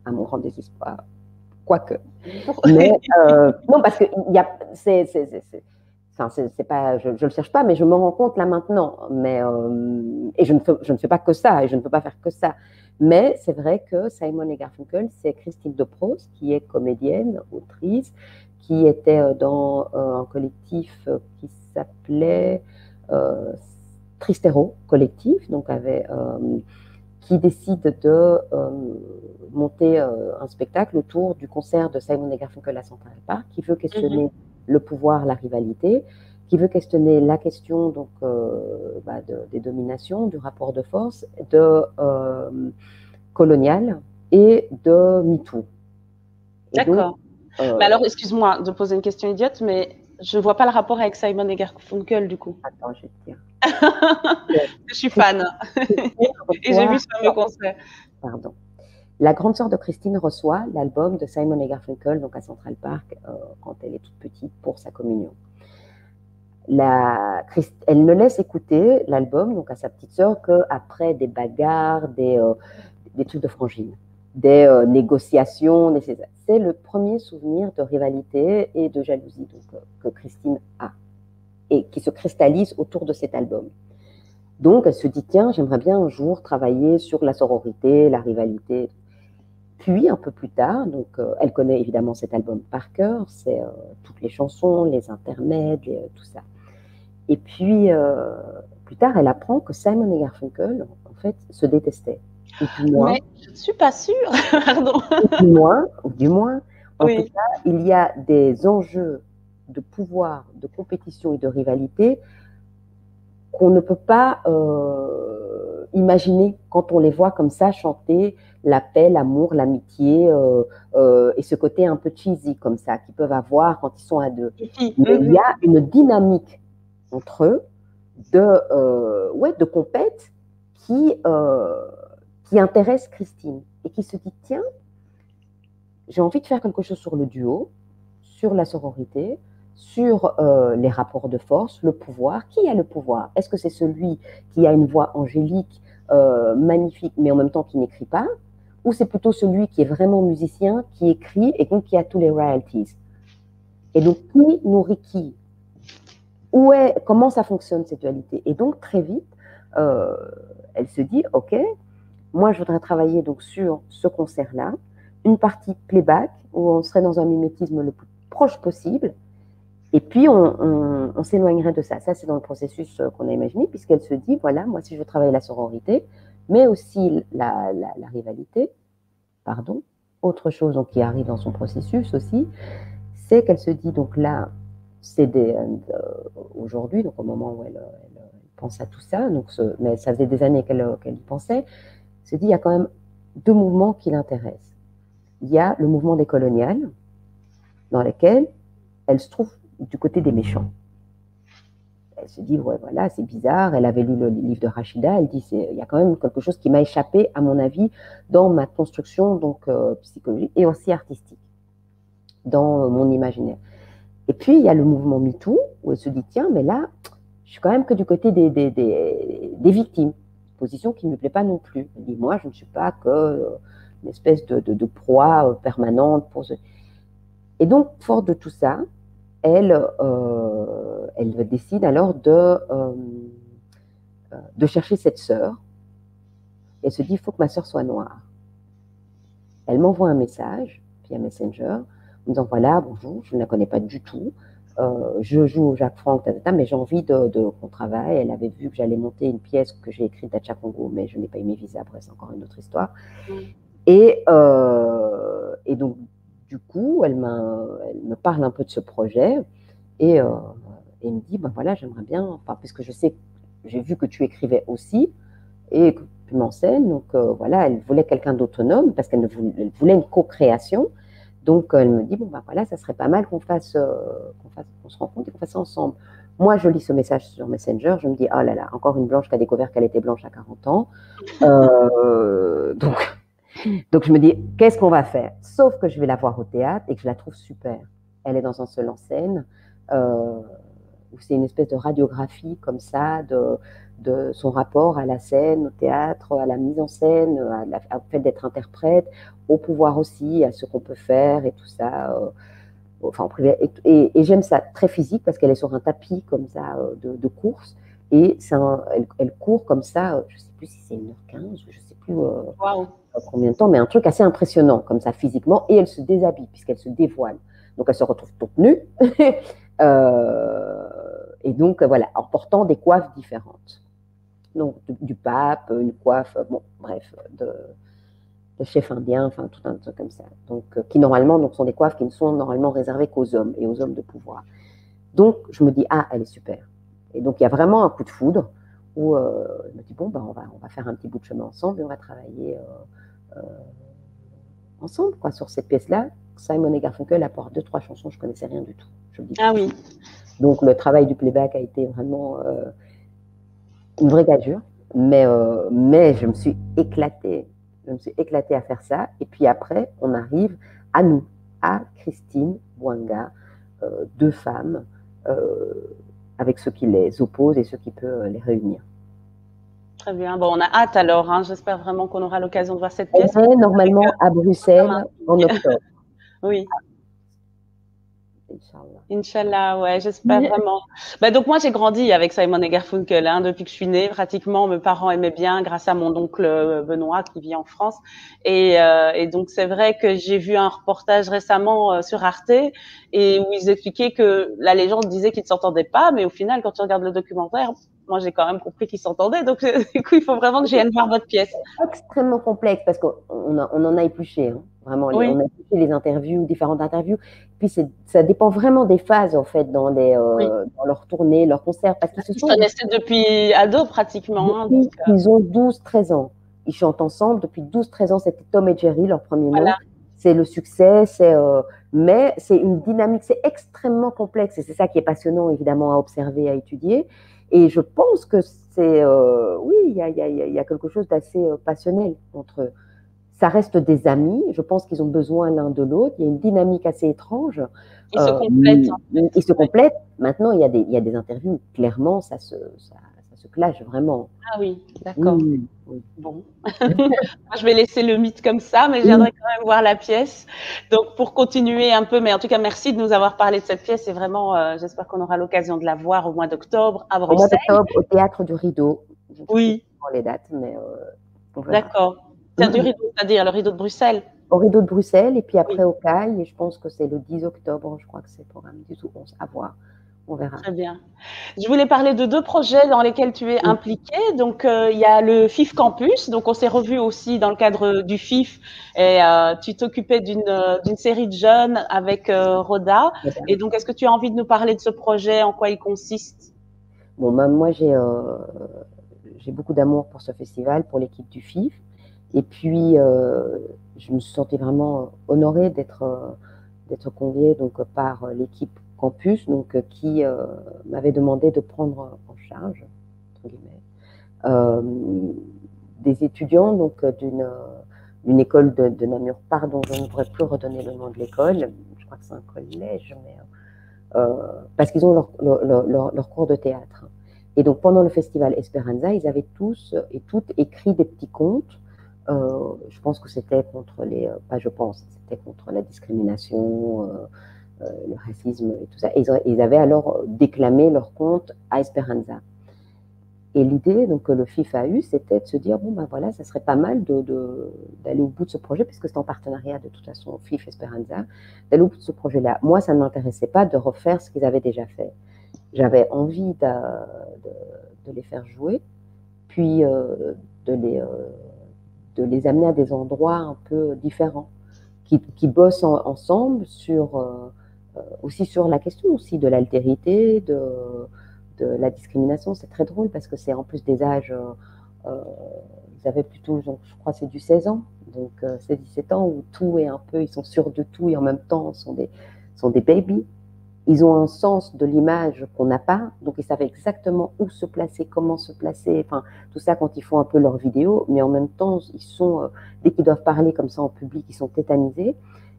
à mon grand désespoir. quoique. Mais non, parce que il y a, enfin, c'est pas, je le cherche pas, mais je me rends compte là maintenant. Mais et je ne fais pas que ça, et je ne peux pas faire que ça. Mais c'est vrai que Simon et Garfunkel, c'est Christine de Prost, qui est comédienne, autrice, qui était dans un collectif qui s'appelait Tristero Collectif, donc qui décide de monter un spectacle autour du concert de Simon et Garfunkel à Central Park, qui veut questionner le pouvoir, la rivalité, qui veut questionner la question donc, des dominations, du rapport de force, colonial et de MeToo. D'accord. Mais alors, excuse-moi de poser une question idiote, mais je ne vois pas le rapport avec Simon et Garfunkel, du coup. Attends, je vais te dire. Je suis fan. Et j'ai vu ce fameux concert. Pardon. La grande sœur de Christine reçoit l'album de Simon et Garfunkel, donc à Central Park, quand elle est toute petite, pour sa communion. Elle ne laisse écouter l'album donc à sa petite sœur qu'après des bagarres, des trucs de frangine, des négociations. C'est le premier souvenir de rivalité et de jalousie donc, que Christine a et qui se cristallise autour de cet album. Donc, elle se dit, tiens, j'aimerais bien un jour travailler sur la sororité, la rivalité. Puis, un peu plus tard, donc, elle connaît évidemment cet album par cœur, c'est toutes les chansons, les intermèdes, tout ça. Et puis, plus tard, elle apprend que Simon et Garfunkel, en fait, se détestaient. Mais je ne suis pas sûre, pardon. Du moins, en tout cas, il y a des enjeux de pouvoir, de compétition et de rivalité qu'on ne peut pas imaginer quand on les voit comme ça chanter la paix, l'amour, l'amitié et ce côté un peu cheesy comme ça qu'ils peuvent avoir quand ils sont à deux. Mais il y a une dynamique entre eux de compète qui intéresse Christine et qui se dit tiens, j'ai envie de faire quelque chose sur le duo, sur la sororité, sur les rapports de force, le pouvoir. Qui a le pouvoir? Est-ce que c'est celui qui a une voix angélique, magnifique, mais en même temps qui n'écrit pas? Ou c'est plutôt celui qui est vraiment musicien, qui écrit et donc qui a tous les royalties? Et donc, qui nourrit qui? Comment ça fonctionne cette dualité? Et donc, très vite, elle se dit, OK, moi, je voudrais travailler donc sur ce concert-là, une partie playback, où on serait dans un mimétisme le plus proche possible, et puis on s'éloignerait de ça. Ça, c'est dans le processus qu'on a imaginé, puisqu'elle se dit, voilà, moi, si je veux travailler la sororité, mais aussi la rivalité, autre chose donc, qui arrive dans son processus aussi, c'est qu'elle se dit, donc là, c'est aujourd'hui, donc au moment où elle pense à tout ça, donc mais ça faisait des années qu'elle y pensait, se dit, il y a quand même deux mouvements qui l'intéressent. Il y a le mouvement des coloniales, dans lequel elle se trouve du côté des méchants. Elle se dit, ouais, voilà, c'est bizarre. Elle avait lu le livre de Rachida. Elle dit, il y a quand même quelque chose qui m'a échappé, à mon avis, dans ma construction donc psychologique et aussi artistique, dans mon imaginaire. Et puis, il y a le mouvement MeToo, où elle se dit, tiens, mais là, je suis quand même que du côté des victimes, position qui ne me plaît pas non plus. Elle dit, moi, je ne suis pas que une espèce de proie permanente. Et donc, fort de tout ça, elle décide alors de chercher cette sœur. Elle se dit, il faut que ma sœur soit noire. Elle m'envoie un message via Messenger, en me disant, voilà, bonjour, je ne la connais pas du tout. Je joue Jacques Franck, mais j'ai envie qu'on travaille. Elle avait vu que j'allais monter une pièce que j'ai écrite à Tchakongo, mais je n'ai pas eu mes visas, après c'est encore une autre histoire. Et donc, du coup, elle me parle un peu de ce projet et me dit, ben voilà, j'aimerais bien, enfin, puisque j'ai vu que tu écrivais aussi et que tu m'enseignes, donc voilà, elle voulait quelqu'un d'autonome parce qu'elle voulait une co-création. Donc, elle me dit, bon, ben voilà, ça serait pas mal qu'on se rencontre et qu'on fasse ça ensemble. Moi, je lis ce message sur Messenger, je me dis, oh là là, encore une blanche qui a découvert qu'elle était blanche à 40 ans. Donc, je me dis, qu'est-ce qu'on va faire? Sauf que je vais la voir au théâtre et que je la trouve super. Elle est dans un seul en scène. où c'est une espèce de radiographie comme ça de son rapport à la scène, au théâtre, à la mise en scène, au fait d'être interprète, au pouvoir aussi, à ce qu'on peut faire et tout ça. Enfin, en privé. Et j'aime ça, très physique, parce qu'elle est sur un tapis comme ça de course, et elle court comme ça, je ne sais plus si c'est 1h15, je ne sais plus combien de temps, mais un truc assez impressionnant comme ça physiquement, et elle se déshabille puisqu'elle se dévoile. Donc elle se retrouve toute nue, et donc voilà, en portant des coiffes différentes. Donc du pape, une coiffe, bon, bref, de chef indien, enfin tout un truc comme ça. Donc qui normalement donc, sont des coiffes qui ne sont normalement réservées qu'aux hommes et aux hommes de pouvoir. Donc je me dis, ah, elle est super. Et donc il y a vraiment un coup de foudre où je me dis, bon, ben, on va faire un petit bout de chemin ensemble et on va travailler ensemble quoi, sur cette pièce-là. Simon et Garfunkel apportent 2-3 chansons, je ne connaissais rien du tout. Je le dis Ah oui. Donc le travail du playback a été vraiment une vraie gageure, mais je me suis éclatée. Je me suis éclatée à faire ça. Et puis après, on arrive à nous, à Christine Bouanga, 2 femmes, avec ce qui les oppose et ce qui peut les réunir. Très bien. Bon, on a hâte alors. Hein. J'espère vraiment qu'on aura l'occasion de voir cette pièce. Elle est normalement à Bruxelles en octobre. Oui. Inch'Allah. Inch'Allah, ouais, j'espère vraiment. Bah, donc moi j'ai grandi avec Simon et Garfunkel hein, depuis que je suis née. Pratiquement, mes parents aimaient bien grâce à mon oncle Benoît qui vit en France. Et donc c'est vrai que j'ai vu un reportage récemment sur Arte et où ils expliquaient que la légende disait qu'ils ne s'entendaient pas, mais au final quand tu regardes le documentaire, moi j'ai quand même compris qu'ils s'entendaient. Donc du coup il faut vraiment que j'y aille voir votre pièce. Extrêmement complexe parce qu'on en a épluché, hein, vraiment. Oui. On a épluché les interviews, différentes interviews. Puis ça dépend vraiment des phases en fait dans leur tournée, leurs concerts, parce qu'ils se sont connaissaient depuis ado pratiquement. Depuis qu'ils ont 12-13 ans. Ils chantent ensemble depuis 12-13 ans. C'était Tom et Jerry, leur premier nom. Voilà. C'est le succès, mais c'est une dynamique, c'est extrêmement complexe et c'est ça qui est passionnant évidemment à observer, à étudier. Et je pense que oui, il y a quelque chose d'assez passionnel entre eux. Ça reste des amis. Je pense qu'ils ont besoin l'un de l'autre. Il y a une dynamique assez étrange. Ils se complètent. En fait. Ils se complètent. Maintenant, il y a des interviews. Clairement, ça se clash vraiment. Ah oui, d'accord. Oui. Bon, moi, je vais laisser le mythe comme ça, mais j'aimerais quand même voir la pièce. Donc, pour continuer un peu, mais en tout cas, merci de nous avoir parlé de cette pièce. Et vraiment, j'espère qu'on aura l'occasion de la voir au mois d'octobre à Bruxelles. Au mois d'octobre, au Théâtre du Rideau. Je ne sais oui. pas les dates, mais on verra. D'accord. Théâtre du Rideau, c'est-à-dire le Rideau de Bruxelles. Au Rideau de Bruxelles, et puis après au CAI, et je pense que c'est le 10 octobre, je crois que c'est le programme 10 ou 11, à voir. On verra. Très bien. Je voulais parler de 2 projets dans lesquels tu es impliquée. Donc, il y a le FIF Campus. Donc, on s'est revus aussi dans le cadre du FIF. Et tu t'occupais d'une série de jeunes avec Roda. Et donc, est-ce que tu as envie de nous parler de ce projet, en quoi il consiste? Bon, moi, j'ai beaucoup d'amour pour ce festival, pour l'équipe du FIF. Et puis, je me suis sentie vraiment honorée d'être conviée donc, par l'équipe Campus, donc, qui m'avait demandé de prendre en charge, entre guillemets, des étudiants donc, d'une école de Namur. Pardon, je ne pourrais plus redonner le nom de l'école. Je crois que c'est un collège, mais, parce qu'ils ont leur cours de théâtre. Et donc, pendant le festival Esperanza, ils avaient tous et toutes écrit des petits contes. Je pense que c'était contre c'était contre la discrimination, le racisme et tout ça. Et ils avaient alors déclamé leurs contes à Esperanza. Et l'idée donc, que le FIF a eue, c'était de se dire, bon, ben voilà, ça serait pas mal d'aller au bout de ce projet, puisque c'est en partenariat de toute façon FIF Esperanza, d'aller au bout de ce projet-là. Moi, ça ne m'intéressait pas de refaire ce qu'ils avaient déjà fait. J'avais envie de les faire jouer, puis de les amener à des endroits un peu différents, qui bossent ensemble aussi sur la question aussi de l'altérité, de la discrimination. C'est très drôle parce que c'est en plus des âges, ils avaient plutôt, donc, je crois c'est du 16 ans, donc c'est 17 ans où tout est un peu, ils sont sûrs de tout et en même temps sont des babies. Ils ont un sens de l'image qu'on n'a pas, donc ils savent exactement où se placer, comment se placer, enfin tout ça quand ils font un peu leurs vidéos, mais en même temps ils sont, dès qu'ils doivent parler comme ça en public, ils sont tétanisés.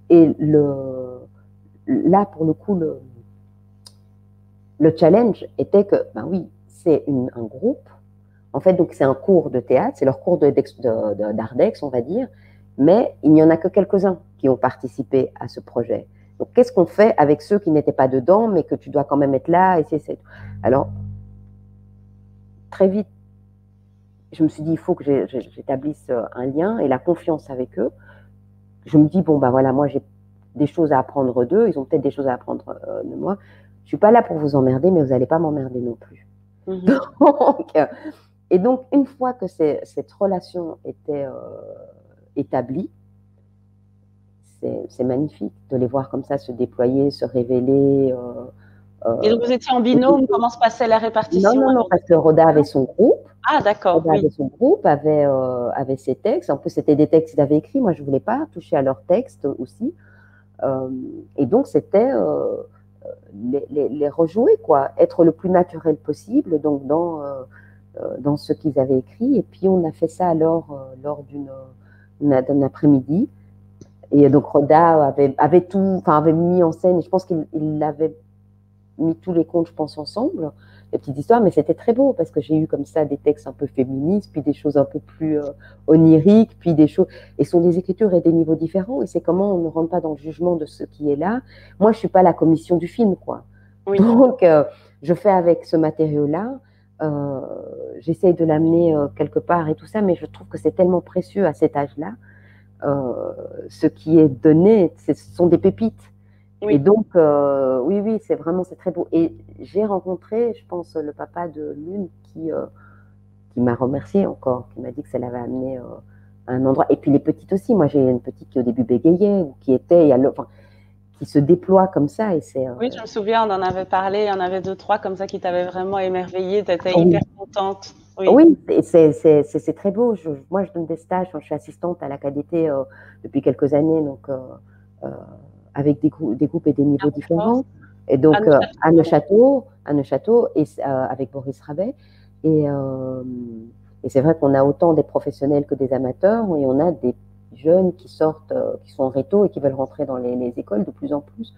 Et là pour le coup le challenge était que, ben oui, c'est un groupe. En fait, donc c'est un cours de théâtre, c'est leur cours d'Ardex, on va dire, mais il n'y en a que quelques-uns qui ont participé à ce projet. Donc, qu'est-ce qu'on fait avec ceux qui n'étaient pas dedans, mais que tu dois quand même être là et c'est. Alors, très vite, je me suis dit, il faut que j'établisse un lien et la confiance avec eux. Je me dis, bon, ben voilà, moi, j'ai des choses à apprendre d'eux, ils ont peut-être des choses à apprendre de moi. Je suis pas là pour vous emmerder, mais vous n'allez pas m'emmerder non plus. Donc, et donc, une fois que cette relation était établie, c'est magnifique de les voir comme ça se déployer, se révéler. Et donc, vous étiez en binôme, comment se passait la répartition? Non, parce que Roda avait son groupe. Ah, d'accord, Roda oui. avait son groupe, avait ses textes. En plus, c'était des textes qu'ils avaient écrits. Moi, je ne voulais pas toucher à leurs textes aussi. Et donc, c'était les rejouer, quoi. Être le plus naturel possible donc dans ce qu'ils avaient écrit. Et puis, on a fait ça alors lors d'un après-midi. Et donc, Roda avait mis en scène, et je pense qu'il avait mis tous les contes, je pense, ensemble, les petites histoires, mais c'était très beau parce que j'ai eu comme ça des textes un peu féministes, puis des choses un peu plus oniriques, puis des choses. Et ce sont des écritures et des niveaux différents, et c'est comment on ne rentre pas dans le jugement de ce qui est là. Moi, je ne suis pas la commission du film, quoi. Oui. Donc, je fais avec ce matériau-là. J'essaye de l'amener quelque part et tout ça, mais je trouve que c'est tellement précieux à cet âge-là. Ce qui est donné, ce sont des pépites. Oui. Et donc, oui, c'est très beau. Et j'ai rencontré, je pense, le papa de l'une qui m'a remercié encore, qui m'a dit que ça l'avait amené à un endroit. Et puis les petites aussi. Moi, j'ai une petite qui au début bégayait ou qui était, qui se déploie comme ça. Et oui, je me souviens, on en avait parlé. Il y en avait 2, 3 comme ça qui t'avaient vraiment émerveillée. Tu étais hyper contente. Oui, c'est très beau. Moi, je donne des stages. Je suis assistante à la KDT depuis quelques années, donc avec des groupes et des niveaux différents. Et donc, à Neuchâteau, et avec Boris Rabet. Et c'est vrai qu'on a autant des professionnels que des amateurs, et on a des jeunes qui sortent, qui sont en réto et qui veulent rentrer dans les écoles de plus en plus.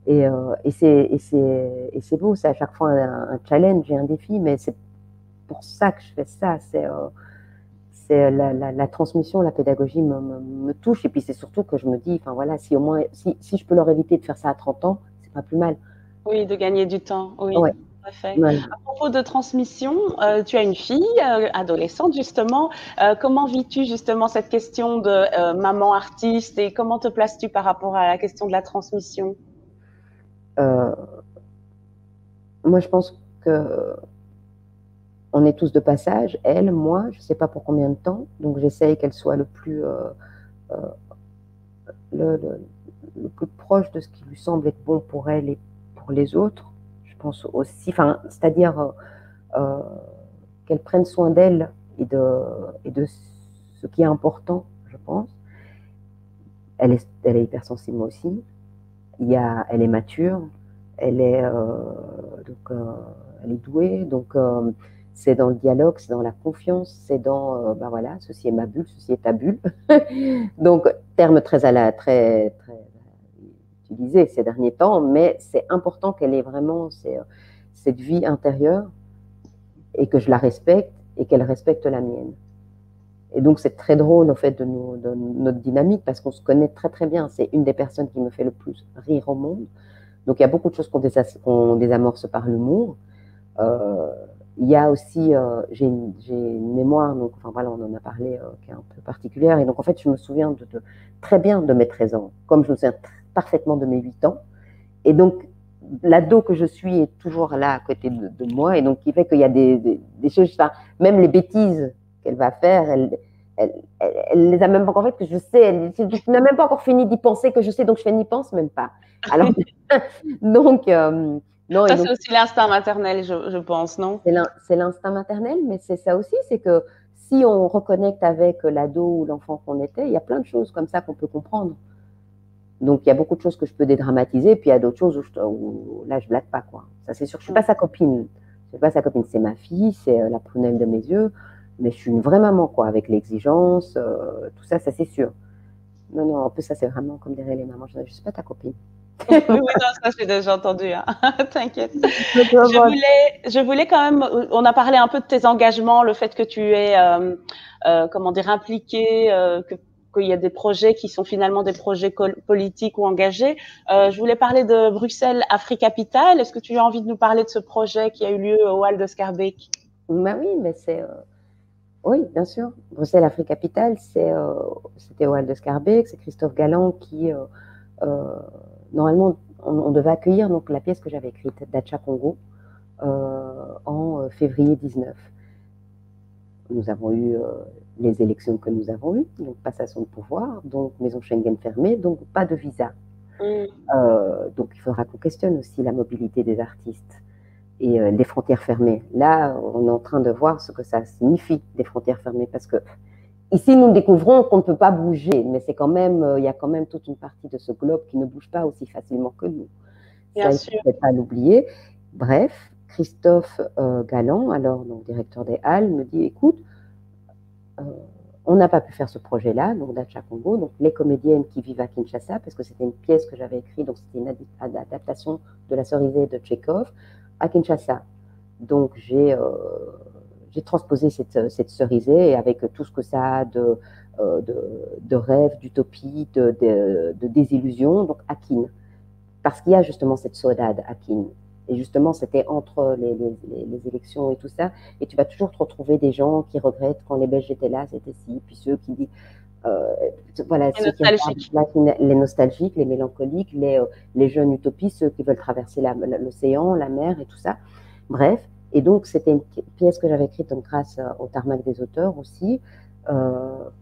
Et c'est beau, c'est à chaque fois un challenge et un défi, mais c'est pour ça que je fais ça. C'est la transmission, la pédagogie me touche. Et puis c'est surtout que je me dis, enfin voilà, si au moins, si je peux leur éviter de faire ça à 30 ans, c'est pas plus mal. Oui, de gagner du temps. Oui, ouais. Tout à fait. Ouais. À propos de transmission, tu as une fille adolescente justement. Comment vis-tu justement cette question de maman artiste et comment te places-tu par rapport à la question de la transmission? Moi, je pense que on est tous de passage. Elle, moi, je ne sais pas pour combien de temps. Donc, j'essaye qu'elle soit le plus proche de ce qui lui semble être bon pour elle et pour les autres. Je pense aussi, c'est-à-dire qu'elle prenne soin d'elle et de ce qui est important, je pense. Elle est hypersensible, moi aussi. Elle est mature, elle est douée, donc c'est dans le dialogue, c'est dans la confiance, c'est dans voilà, ceci est ma bulle, ceci est ta bulle. Donc terme très utilisé ces derniers temps, mais c'est important qu'elle ait vraiment cette vie intérieure et que je la respecte et qu'elle respecte la mienne. Et donc, c'est très drôle, au fait, de notre dynamique, parce qu'on se connaît très, très bien. C'est une des personnes qui me fait le plus rire au monde. Donc, il y a beaucoup de choses qu'on désamorce par l'humour. Il y a aussi, j'ai une mémoire, donc, enfin, voilà, on en a parlé, qui est un peu particulière. Et donc, en fait, je me souviens très bien de mes 13 ans, comme je me souviens parfaitement de mes 8 ans. Et donc, l'ado que je suis est toujours là à côté de moi. Et donc, qui fait qu'il y a des choses, enfin, même les bêtises qu'elle va faire, elle les a même pas encore faites, que je sais. Je n'ai même pas encore fini d'y penser que je sais, donc je n'y pense même pas. Alors, donc, non. Ça, c'est aussi l'instinct maternel, je pense, non? C'est l'instinct maternel, mais c'est ça aussi, c'est que si on reconnecte avec l'ado ou l'enfant qu'on était, il y a plein de choses comme ça qu'on peut comprendre. Donc, il y a beaucoup de choses que je peux dédramatiser, puis il y a d'autres choses où là, je blague pas, quoi. Ça, c'est sûr. Je suis pas sa copine. Je suis pas sa copine. C'est ma fille, c'est la prunelle de mes yeux. Mais je suis une vraie maman, quoi, avec l'exigence, tout ça, ça c'est sûr. Non, en plus, ça, c'est vraiment comme dirait les mamans. Je ne suis pas ta copine. Oui, oui, non, ça j'ai déjà entendu, hein. T'inquiète. Donc, Je voulais quand même, on a parlé un peu de tes engagements, le fait que tu es, comment dire, impliqué, qu'il y a des projets qui sont finalement des projets politiques ou engagés. Je voulais parler de Bruxelles Afrique Capital. Est-ce que tu as envie de nous parler de ce projet qui a eu lieu au Hall de Schaerbeek? bah oui, mais oui, bien sûr. Bruxelles Afrique Capitale, c'était au Hall de Schaerbeek, c'est Christophe Galland qui, euh, normalement, on devait accueillir donc, la pièce que j'avais écrite, Dacha Congo, en février 19. Nous avons eu les élections que nous avons eues, donc passation de pouvoir, donc maison Schengen fermée, donc pas de visa. Donc il faudra qu'on questionne aussi la mobilité des artistes et des frontières fermées. Là, on est en train de voir ce que ça signifie, des frontières fermées, parce que ici, nous découvrons qu'on ne peut pas bouger, mais c'est quand même, il y a quand même toute une partie de ce globe qui ne bouge pas aussi facilement que nous. Bien Ça, il ne sûr. faut pas l'oublier. Bref, Christophe Galland, alors donc, directeur des Halles, me dit, écoute, on n'a pas pu faire ce projet-là, donc Dacha Congo, donc les comédiennes qui vivent à Kinshasa, parce que c'était une pièce que j'avais écrite, donc c'était une adaptation de La Cerisée de Tchekhov à Kinshasa. Donc j'ai transposé cette cerisée, et avec tout ce que ça a de rêve, d'utopie, de désillusion, donc à Kin. Parce qu'il y a justement cette saudade à Kin. Et justement, c'était entre les élections et tout ça. Et tu vas toujours te retrouver des gens qui regrettent quand les Belges étaient là, c'était ci. Puis ceux qui disent, voilà, Et ceux qui nostalgique. regardent les nostalgiques, les mélancoliques, les jeunes utopistes, ceux qui veulent traverser l'océan, la mer et tout ça. Bref. Et donc, c'était une pièce que j'avais écrite donc, grâce au Tarmac des auteurs aussi,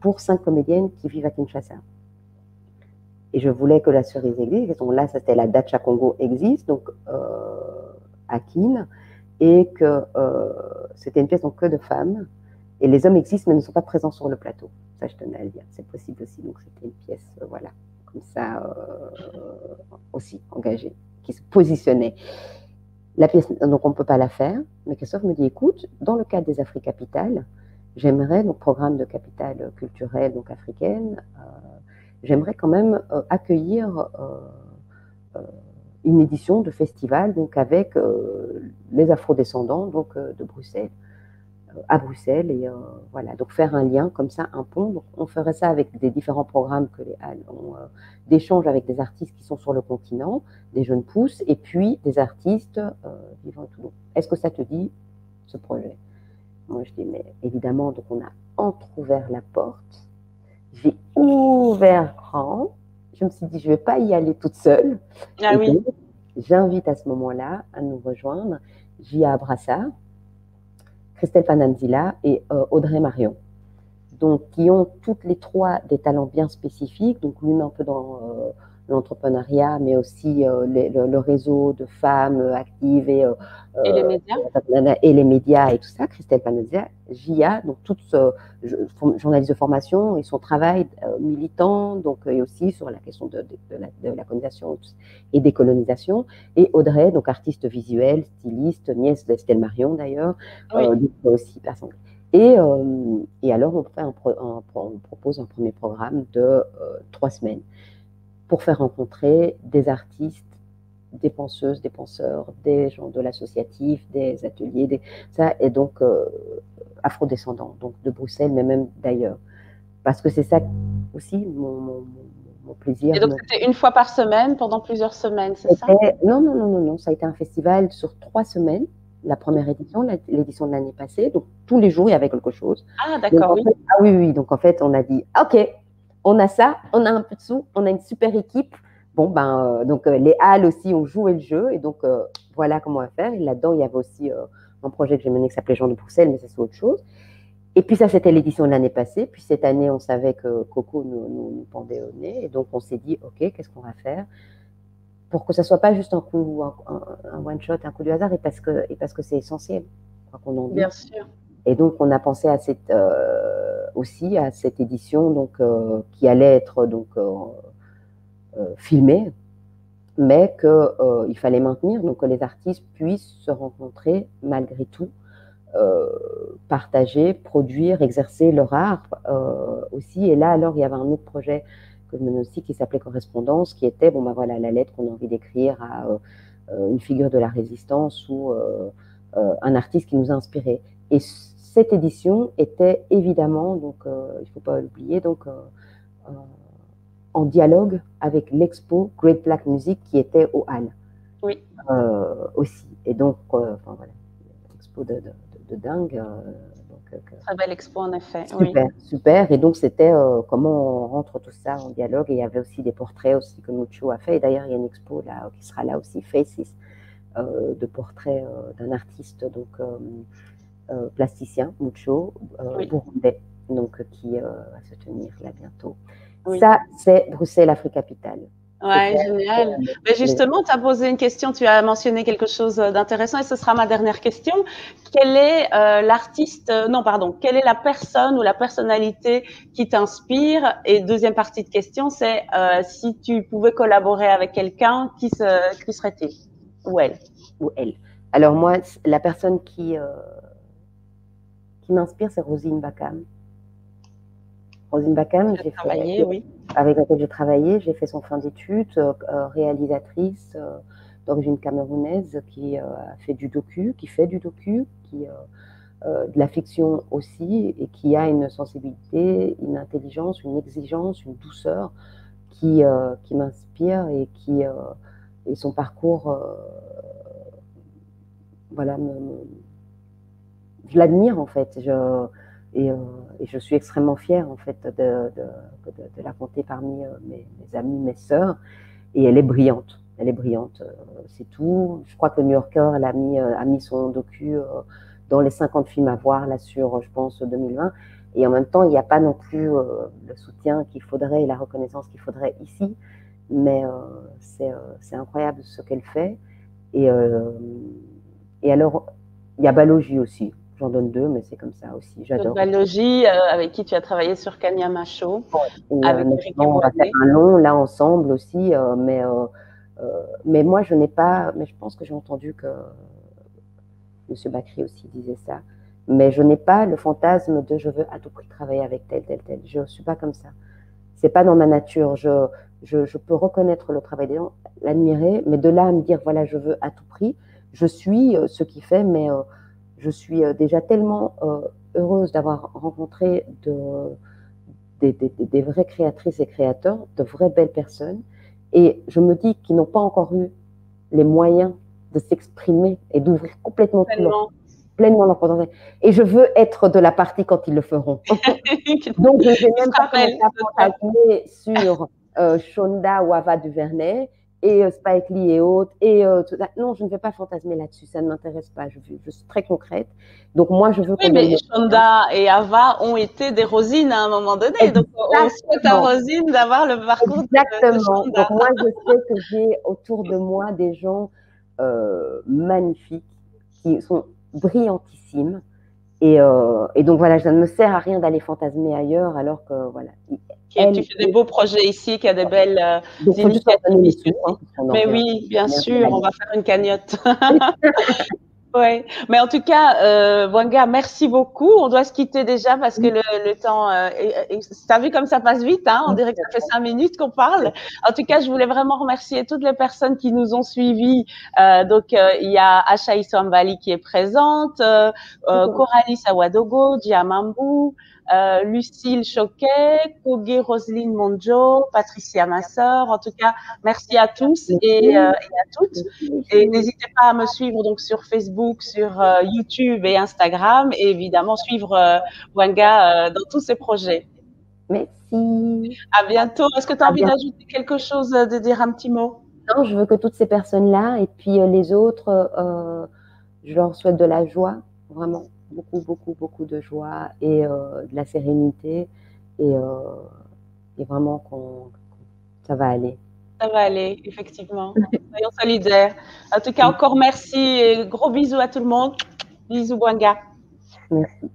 pour 5 comédiennes qui vivent à Kinshasa. Et je voulais que la cerise existe. Donc là, c'était la Dacha Congo existe, donc à Kin, et que c'était une pièce donc que de femmes. Et les hommes existent, mais ne sont pas présents sur le plateau. Ça, je tenais à le dire. C'est possible aussi. Donc c'était une pièce, voilà, comme ça, aussi engagée, qui se positionnait. La pièce, donc on ne peut pas la faire. Mais Christophe me dit, écoute, dans le cadre des Afriques capitales, j'aimerais, donc programme de capitale culturelle donc africaine, j'aimerais quand même accueillir une édition de festival donc avec les afrodescendants donc de Bruxelles à Bruxelles et voilà donc faire un lien comme ça, un pont. Donc, on ferait ça avec des différents programmes que les Halles ont d'échanges avec des artistes qui sont sur le continent, des jeunes pousses et puis des artistes vivant tout. Est-ce que ça te dit ce projet? Moi je dis mais évidemment. Donc on a entrouvert la porte. J'ai ouvert grand. Je me suis dit, je ne vais pas y aller toute seule. Ah Et oui. donc, j'invite à ce moment-là à nous rejoindre Gia Brassard, Christelle Pananzila et Audrey Marion. Donc, qui ont toutes les trois des talents bien spécifiques. Donc, l'une un peu dans l'entrepreneuriat, mais aussi le réseau de femmes actives Et les médias? et les médias et tout ça. Christelle Panazia, Gia, donc toute journaliste de formation et son travail militant, donc et aussi sur la question de la colonisation et décolonisation. Et Audrey, donc artiste visuelle, styliste, nièce d'Estelle Marion d'ailleurs, Oui. aussi personne. Et alors, on propose un premier programme de 3 semaines pour faire rencontrer des artistes, des penseuses, des penseurs, des gens de l'associatif, des ateliers, ça, et donc afrodescendants, donc de Bruxelles, mais même d'ailleurs. Parce que c'est ça aussi mon plaisir. Et donc, c'était une fois par semaine pendant plusieurs semaines, c'est ça? Non, non, non, non, non, ça a été un festival sur 3 semaines. La première édition, l'édition de l'année passée. Donc, tous les jours, il y avait quelque chose. Ah, Donc, d'accord, en oui. fait, ah oui, oui. Donc, en fait, on a dit, OK, on a ça, on a un peu de sous, on a une super équipe. Bon, donc, les Halles aussi ont joué le jeu. Et donc, voilà comment on va faire. Et là-dedans, il y avait aussi un projet que j'ai mené qui s'appelait Jean de Bruxelles, mais ça, c'est autre chose. Et puis, ça, c'était l'édition de l'année passée. Puis, cette année, on savait que Coco nous pendait au nez. Et donc, on s'est dit, OK, qu'est-ce qu'on va faire pour que ça soit pas juste un coup, un one shot, un coup du hasard, et parce que c'est essentiel, quoi qu'on en dise. Bien sûr. Et donc on a pensé à aussi à cette édition donc qui allait être donc filmée, mais que il fallait maintenir, donc que les artistes puissent se rencontrer malgré tout, partager, produire, exercer leur art aussi. Et là alors il y avait un autre projet que je menais aussi, qui s'appelait Correspondance, qui était, bon, ben voilà, la lettre qu'on a envie d'écrire à une figure de la résistance ou un artiste qui nous a inspirés. Et cette édition était évidemment, donc il ne faut pas l'oublier, donc en dialogue avec l'expo Great Black Music qui était au Halles. Oui. Aussi. Et donc, enfin voilà, expo de dingue. Très belle expo en effet. Super, oui. super. Et donc c'était comment on rentre tout ça en dialogue. Et il y avait aussi des portraits aussi que Mucho a fait. Et d'ailleurs il y a une expo là qui sera là aussi, Faces, de portraits d'un artiste donc plasticien, Mucho, Oui. burundais, donc qui va se tenir là bientôt. Oui. Ça c'est Bruxelles Afrique Capitale. Ouais, génial. Mais justement, tu as posé une question, tu as mentionné quelque chose d'intéressant et ce sera ma dernière question. Quel est l'artiste, non, pardon, quelle est la personne ou la personnalité qui t'inspire? Et deuxième partie de question, c'est si tu pouvais collaborer avec quelqu'un, qui serait-il? Ou elle? Ou elle. Alors moi, la personne qui m'inspire, c'est Rosine Bakam. Rosine Bakam, avec laquelle j'ai travaillé, j'ai fait son fin d'études, réalisatrice d'origine camerounaise qui a fait du docu, qui fait du docu, qui de la fiction aussi, et qui a une sensibilité, une intelligence, une exigence, une douceur qui m'inspire et et son parcours, voilà, je l'admire en fait. Et je suis extrêmement fière en fait de la compter parmi mes amis, mes sœurs. Et elle est brillante. Elle est brillante, c'est tout. Je crois que le New Yorker elle a mis son docu dans les 50 films à voir là sur, je pense, 2020. Et en même temps, il n'y a pas non plus le soutien qu'il faudrait et la reconnaissance qu'il faudrait ici. Mais c'est incroyable ce qu'elle fait. Et alors, il y a Balogi aussi. J'en donne deux, mais c'est comme ça aussi. J'adore. Balogi, avec qui tu as travaillé sur Kanyama Show. Avec Eric on va faire un long là ensemble aussi, mais moi je n'ai pas, mais je pense que j'ai entendu que M. Bakri aussi disait ça, mais je n'ai pas le fantasme de je veux à tout prix travailler avec tel. Je ne suis pas comme ça. C'est pas dans ma nature. Je peux reconnaître le travail des gens, l'admirer, mais de là à me dire voilà je veux à tout prix, je suis ce qui fait, mais je suis déjà tellement heureuse d'avoir rencontré des vraies créatrices et créateurs, de vraies belles personnes. Et je me dis qu'ils n'ont pas encore eu les moyens de s'exprimer et d'ouvrir complètement pleinement leur potentiel. Et je veux être de la partie quand ils le feront. Donc, je ne vais même pas commencer à fantasmer sur Shonda ou Ava DuVernay et Spike Lee et autres. Non, je ne vais pas fantasmer là-dessus. Ça ne m'intéresse pas. Je suis très concrète. Donc, moi, je veux Oui, mais Shonda et Ava ont été des Rosines à un moment donné. Exactement. Donc, on souhaite à Rosine d'avoir le parcours de Shonda. Donc, moi, je sais que j'ai autour de moi des gens magnifiques qui sont brillantissimes. Et donc, voilà, ça ne me sert à rien d'aller fantasmer ailleurs alors que, voilà. Tu fais des beaux projets ici, qui a des belles initiatives ici. Mais oui, bien sûr, on va faire une cagnotte. Oui, mais en tout cas, Bouanga, merci beaucoup. On doit se quitter déjà parce que le temps, t'as vu comme ça passe vite, hein? On dirait que ça fait 5 minutes qu'on parle. En tout cas, je voulais vraiment remercier toutes les personnes qui nous ont suivis. Donc, il y a Asha Iswambali qui est présente, Coralie Sawadogo, Diamambou, Lucille Choquet, Kogue Roselyne Monjo, Patricia Masseur. En tout cas, merci à tous et à toutes. Et n'hésitez pas à me suivre donc sur Facebook, sur YouTube et Instagram, et évidemment suivre Bouanga dans tous ses projets. Merci. À bientôt. Est-ce que tu as envie d'ajouter quelque chose, de dire un petit mot? Non, je veux que toutes ces personnes-là et puis les autres, je leur souhaite de la joie, vraiment. Beaucoup de joie et de la sérénité et vraiment ça va aller. Ça va aller, effectivement. Soyons solidaires. En tout cas, encore merci et gros bisous à tout le monde. Bisous, Bouanga. Merci.